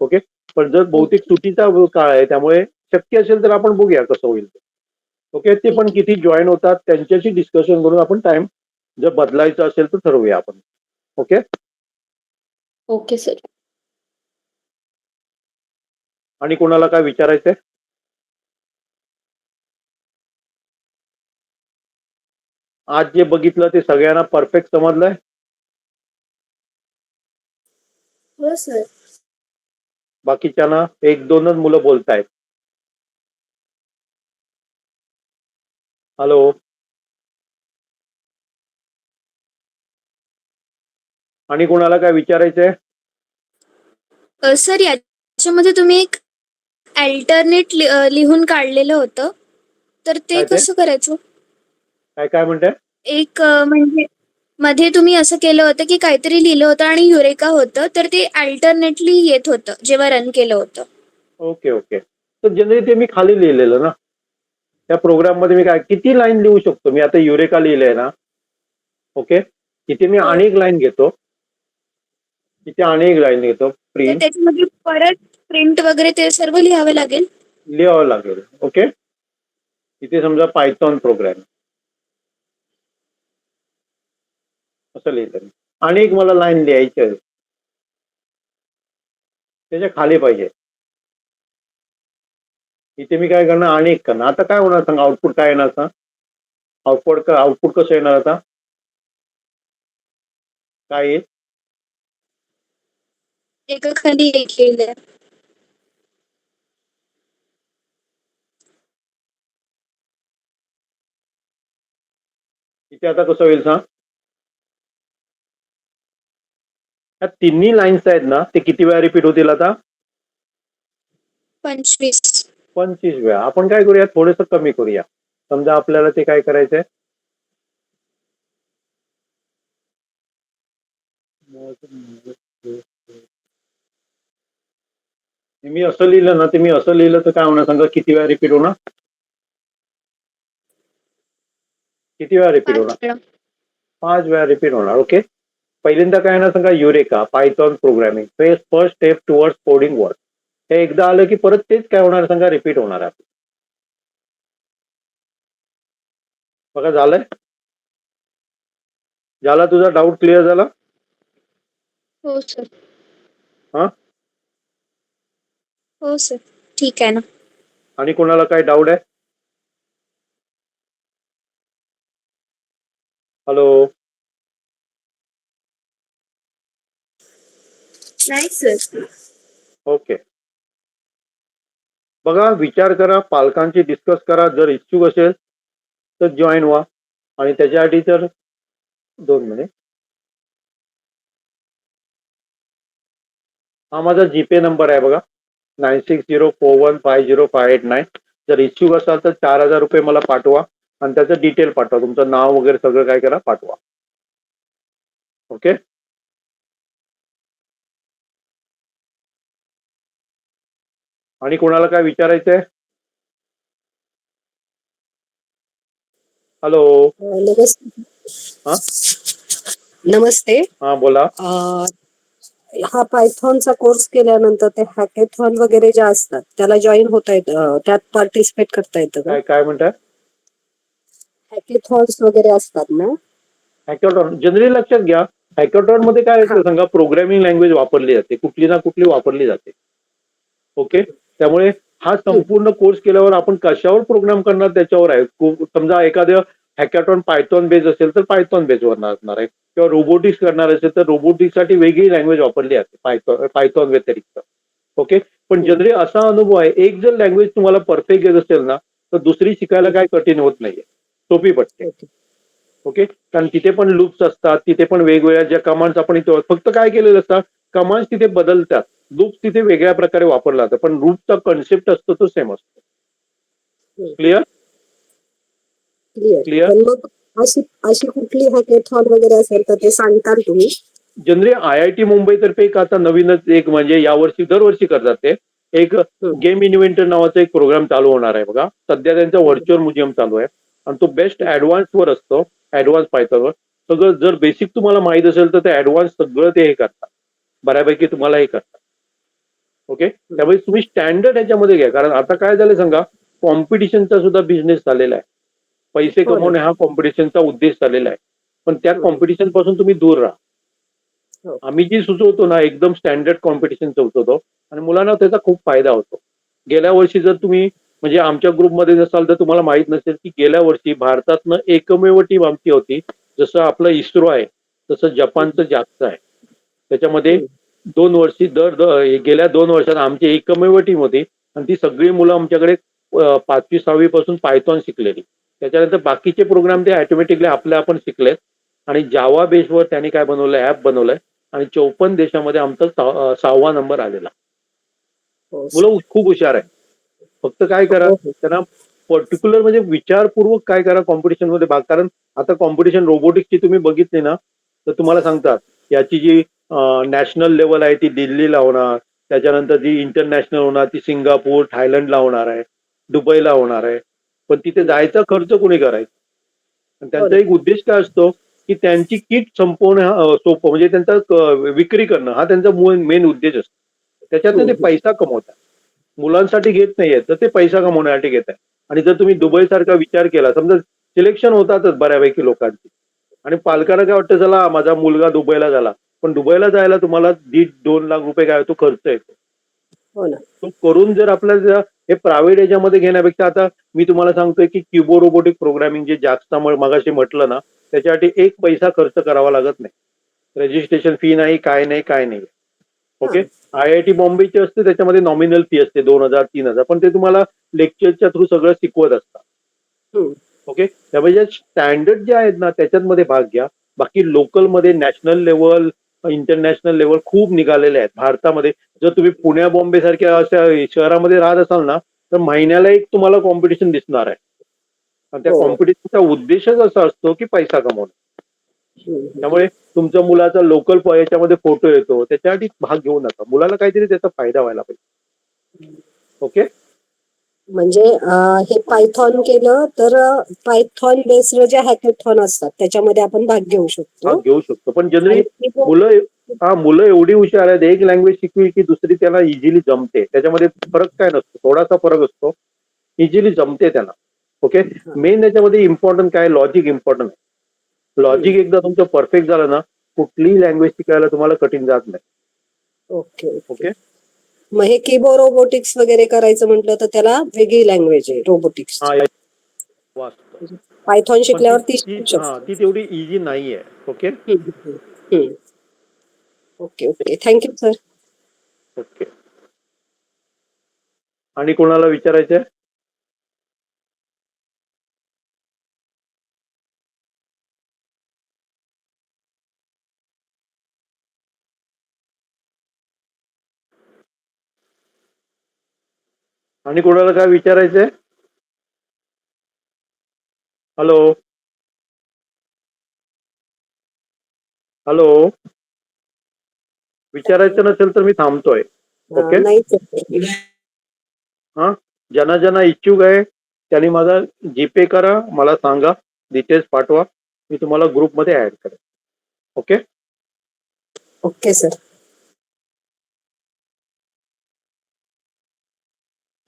ओके. पण जर बहुतेक ओके, सुट्टीचा काळ आहे त्यामुळे शक्य असेल तर आपण बघूया कसं होईल. ओके. ते ठीक पण आहे. किती जॉईन होतात त्यांच्याशी डिस्कशन करून आपण टाइम जर बदलायचा असेल तर ठरवूया आपण. ओके. Okay sir. आणि कोणाला काय विचारायचंय? आज जे बघितलं ते सगळ्यांना परफेक्ट समजलंय? हो सर. बाकीच्यांना 1-2च मुलं बोलतायत. हॅलो. आणि कोणाला काय विचारायचंय? सर, याच्यामध्ये तुम्ही एक अल्टरनेट लिहून काढलेलं होतं, तर ते काय ते? कसं करायचं? काय काय म्हणताय? एक म्हणजे मध्ये तुम्ही असं केलं होतं की काहीतरी लिहिलं होतं आणि युरेका होतं, तर ते अल्टरनेटली येत होतं जेव्हा रन केलं होतं. Okay okay. तर जनरली ते मी खाली लिहिलेलं ना, त्या प्रोग्राम मध्ये मी काय किती लाईन लिहू शकतो, मी आता युरेका लिहिलंय ना. ओके. तिथे मी हो. अनेक लाईन घेतो, तिथे अनेक लाईन घेतो, तर प्रिंट त्याच्यामध्ये परत प्रिंट वगैरे ते सर्व लिहावं लागेल. लिहावं लागेल. ओके. इथे समजा पायथॉन प्रोग्राम, असं लिहिलं. आणि एक मला लाईन लिहायची आहे, त्याच्या खाली पाहिजे. इथे मी काय करणार, आणि एक करणार. आता काय होणार सांगा, आउटपुट काय येणार आता? आउटपुट कसं येणार आता? काय येईल? एका खाली एक लिहिलंय. इथे आता कसं होईल सांग? या तिन्ही लाईन्स आहेत ना, ते किती वेळा रिपीट होतील आता? 25. 25 वेळा. आपण काय करूया, थोडंसं कमी करूया. समजा आपल्याला ते काय करायचंय, मी असं लिहिलं ना, ते मी असं लिहिलं तर काय होणार सांगा, किती वेळा रिपीट होणार? किती वेळा रिपीट 5 होणार? वेळा. 5 वेळा रिपीट होणार. ओके. पहिल्यांदा काय येणार सांगा, eureka Python programming first step towards coding word. हे एकदा आलं की परत तेच काय होणार सांगा, रिपीट होणार आहे. बघा झालंय. झाला तुझा डाऊट क्लिअर झाला? हो सर. हा. हो सर. ठीक आहे ना. आणि कोणाला काय डाऊट आहे? हॅलो. नाही सर. ओके. बघा, विचार करा, पालकांची डिस्कस करा. जर इच्छुक असेल तर जॉईन व्हा. आणि त्याच्यासाठी तर 2 मिनिट. हा माझा जीपे नंबर आहे बघा, 9604150589. जर इच्छुक असाल तर 4000 रुपये मला पाठवा आणि त्याचं डिटेल पाठवा, तुमचं नाव वगैरे सगळं काय करा, पाठवा. ओके. आणि कोणाला काय विचारायचंय? हॅलो. नमस्ते. हा. नमस्ते. हा बोला. हा पायथॉनचा कोर्स केल्यानंतर ते हॅकेथॉन वगैरे ज्या असतात त्याला जॉईन होता येतं, त्यात पार्टिसिपेट करता येतं का? काय काय म्हणताय? हॅकेथॉन्स वगैरे असतात ना? हॅकॅथॉन जनरली लक्षात घ्या, हॅकॅथॉन मध्ये काय येतं सांगा, प्रोग्रामिंग लँग्वेज वापरली जाते, कुठली ना कुठली वापरली जाते. ओके. त्यामुळे हा संपूर्ण कोर्स केल्यावर आपण कशावर प्रोग्राम करणार त्याच्यावर आहे. समजा एखाद्या हॅकॅथॉन पायथॉन बेस असेल तर पायथॉन बेसवर असणार आहे, किंवा रोबोटिक्स करणार असेल तर रोबोटिक्ससाठी वेगळी लँग्वेज वापरली जाते पायथॉन व्यतिरिक्त. ओके. पण जनरली असा अनुभव आहे, एक जर लँग्वेज तुम्हाला परफेक्ट येत असेल ना, तर दुसरी शिकायला काय कठीण होत नाहीये, सोपी पडते. ओके. कारण तिथे पण लूप्स असतात, तिथे पण वेगवेगळ्या ज्या कमांड्स आपण इथे फक्त काय केलेलं असतात, कमांड्स तिथे बदलतात, लूप्स तिथे वेगळ्या प्रकारे वापरला जातं, पण लूपचा कन्सेप्ट असतो तो सेम असतो. क्लिअर? क्लिअर. पण मग अशी कुठली हॅकेथॉन वगैरे असेल तर ते सांगताल तुम्ही? जनरली IIT मुंबईतर्फे एक आता नवीनच एक म्हणजे यावर्षी दरवर्षी करतात ते एक गेम इन्व्हेंटर नावाचा एक प्रोग्राम चालू होणार आहे बघा. सध्या त्यांचा व्हर्च्युअल म्युझियम चालू आहे आणि तो बेस्ट ऍडव्हान्स वर असतो, ऍडव्हान्स पायथॉनवर. सगळं जर बेसिक तुम्हाला माहित असेल तर ते ऍडव्हान्स सगळं ते हे करतात, बऱ्यापैकी तुम्हाला हे करतात. ओके. त्यामुळे तुम्ही स्टँडर्ड ह्याच्यामध्ये घ्या, कारण आता काय झालं सांगा, कॉम्पिटिशनचा सुद्धा बिझनेस झालेला आहे. पैसे कमवणे हा कॉम्पिटिशनचा उद्देश झालेला आहे, पण त्या कॉम्पिटिशन पासून तुम्ही दूर राहा. आम्ही जी सुचवतो ना, एकदम स्टँडर्ड कॉम्पिटिशन सुचवतो आणि मुलांना त्याचा खूप फायदा होतो. गेल्या वर्षी जर तुम्ही म्हणजे आमच्या ग्रुपमध्ये नसाल तर तुम्हाला माहित नसेल की गेल्या वर्षी भारतातनं एकमेव टीम आमची होती. जसं आपलं इस्रो आहे तसं जपानचं जास्त आहे. त्याच्यामध्ये 2 वर्षी गेल्या 2 वर्षात आमची एकमेव टीम होती आणि ती सगळी मुलं आमच्याकडे 5वी 6वी पासून पायथॉन शिकलेली. त्याच्यानंतर बाकीचे प्रोग्राम ते ऑटोमॅटिकली आपल्या आपण शिकलेत आणि जावा बेसवर त्यांनी काय बनवलंय, ऍप बनवलंय आणि 54 देशामध्ये आमचा 6वा नंबर आलेला. मुलं खूप हुशार आहे. फक्त काय करा, त्यांना पर्टिक्युलर म्हणजे विचारपूर्वक काय करा कॉम्पिटिशन मध्ये भाग. कारण आता कॉम्पिटिशन रोबोटिक्सची तुम्ही बघितली ना तर तुम्हाला सांगतात याची जी नॅशनल लेवल आहे ती दिल्लीला होणार, त्याच्यानंतर जी इंटरनॅशनल होणार ती सिंगापूर थायलंडला होणार आहे, दुबईला होणार आहे. पण तिथे जायचा खर्च कोणी करायचा? त्यांचा एक उद्देश काय असतो की त्यांची किट संपवणं सोपं, म्हणजे त्यांचा विक्री करणं हा त्यांचा मेन उद्देश असतो. त्याच्यातनं ते पैसा कमवतात. मुलांसाठी घेत नाहीये तर ते पैसा कमवण्यासाठी घेत आहे. आणि जर तुम्ही दुबई सारखा विचार केला, समजा सिलेक्शन होतातच बऱ्यापैकी लोकांची, आणि पालकांना काय वाटतं, चला माझा मुलगा दुबईला झाला, पण दुबईला जायला तुम्हाला 1.5-2 लाख रुपये काय तो खर्च येतो. हो ना. तो करून जर आपल्याला हे प्रायव्हेट याच्यामध्ये घेण्यापेक्षा, आता मी तुम्हाला सांगतोय की क्युबो रोबोटिक प्रोग्रामिंग जे जास्त मगाशी म्हटलं ना, त्याच्यासाठी 1 पैसा खर्च करावा लागत नाही. रजिस्ट्रेशन फी नाही, काय नाही, काय नाही. ओके. IIT बॉम्बेची असते, त्याच्यामध्ये नॉमिनल फी असते 2,000-3,000, पण ते तुम्हाला लेक्चरच्या थ्रू सगळं शिकवत असतात. हम्म. ओके. त्यामुळे स्टँडर्ड जे आहेत ना त्याच्यामध्ये भाग घ्या. बाकी लोकलमध्ये नॅशनल लेवल, इंटरनॅशनल लेवल खूप निघालेले आहेत भारतामध्ये. जर तुम्ही पुण्या बॉम्बे सारख्या अशा शहरामध्ये राहत असाल ना, तर महिन्याला एक तुम्हाला कॉम्पिटिशन दिसणार आहे. आणि त्या हो. कॉम्पिटिशनचा उद्देशच असा असतो की पैसा कमवणं. हम्म. त्यामुळे तुमच्या मुलाचा लोकल याच्यामध्ये फोटो येतो, त्याच्यासाठी भाग घेऊ नका. मुलाला काहीतरी त्याचा फायदा व्हायला पाहिजे. ओके. म्हणजे हे पायथॉन केलं तर पायथॉन बेस्ड जे हॅकेथॉन असतात त्याच्यामध्ये आपण भाग घेऊ भाग शकतो. घेऊ शकतो. पण जनरली आणि मुलं एवढी हुशार आहेत, एक लँग्वेज शिकवी की दुसरी त्याला इझिली जमते. त्याच्यामध्ये फरक काय नसतो, थोडासा फरक असतो, इझिली जमते त्याला. ओके. मेन याच्यामध्ये इम्पॉर्टंट काय, लॉजिक इम्पॉर्टंट आहे. लॉजिक एकदा तुमचं परफेक्ट झालं ना, कुठलीही लँग्वेज शिकायला तुम्हाला कठीण जात नाही. ओके. ओके. मग हे कीबोर्ड रोबोटिक्स वगैरे करायचं म्हटलं तर त्याला वेगळी लँग्वेज आहे रोबोटिक्स. हा, वाचतो. पायथॉन पण शिकल्यावर ती ती शिकू ती- हा, शकतो. ती तेवढी इझी नाहीये. Okay. Okay. Okay. Thank you sir. Okay. आणि कोणाला विचारायचंय? आणि कोणाला काय विचारायचंय? Hello hello. विचारायचं नसेल तर मी थांबतोय. ओके. नाही सर. हा, ज्यांना ज्यांना इच्छुक आहे त्यांनी माझा जीपे करा, मला सांगा, डिटेल्स पाठवा, मी तुम्हाला ग्रुपमध्ये ऍड करेन. ओके. Okay sir.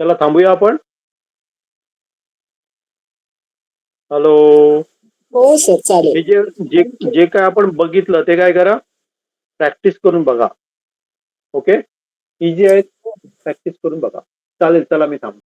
चला थांबूया आपण. हॅलो. हो सर चालेल. हे जे जे जे काय आपण बघितलं ते काय करा, प्रॅक्टिस करून बघा. ओके. इझी आहे, प्रॅक्टिस करून बघा. चालेल, चला मी थांबतो.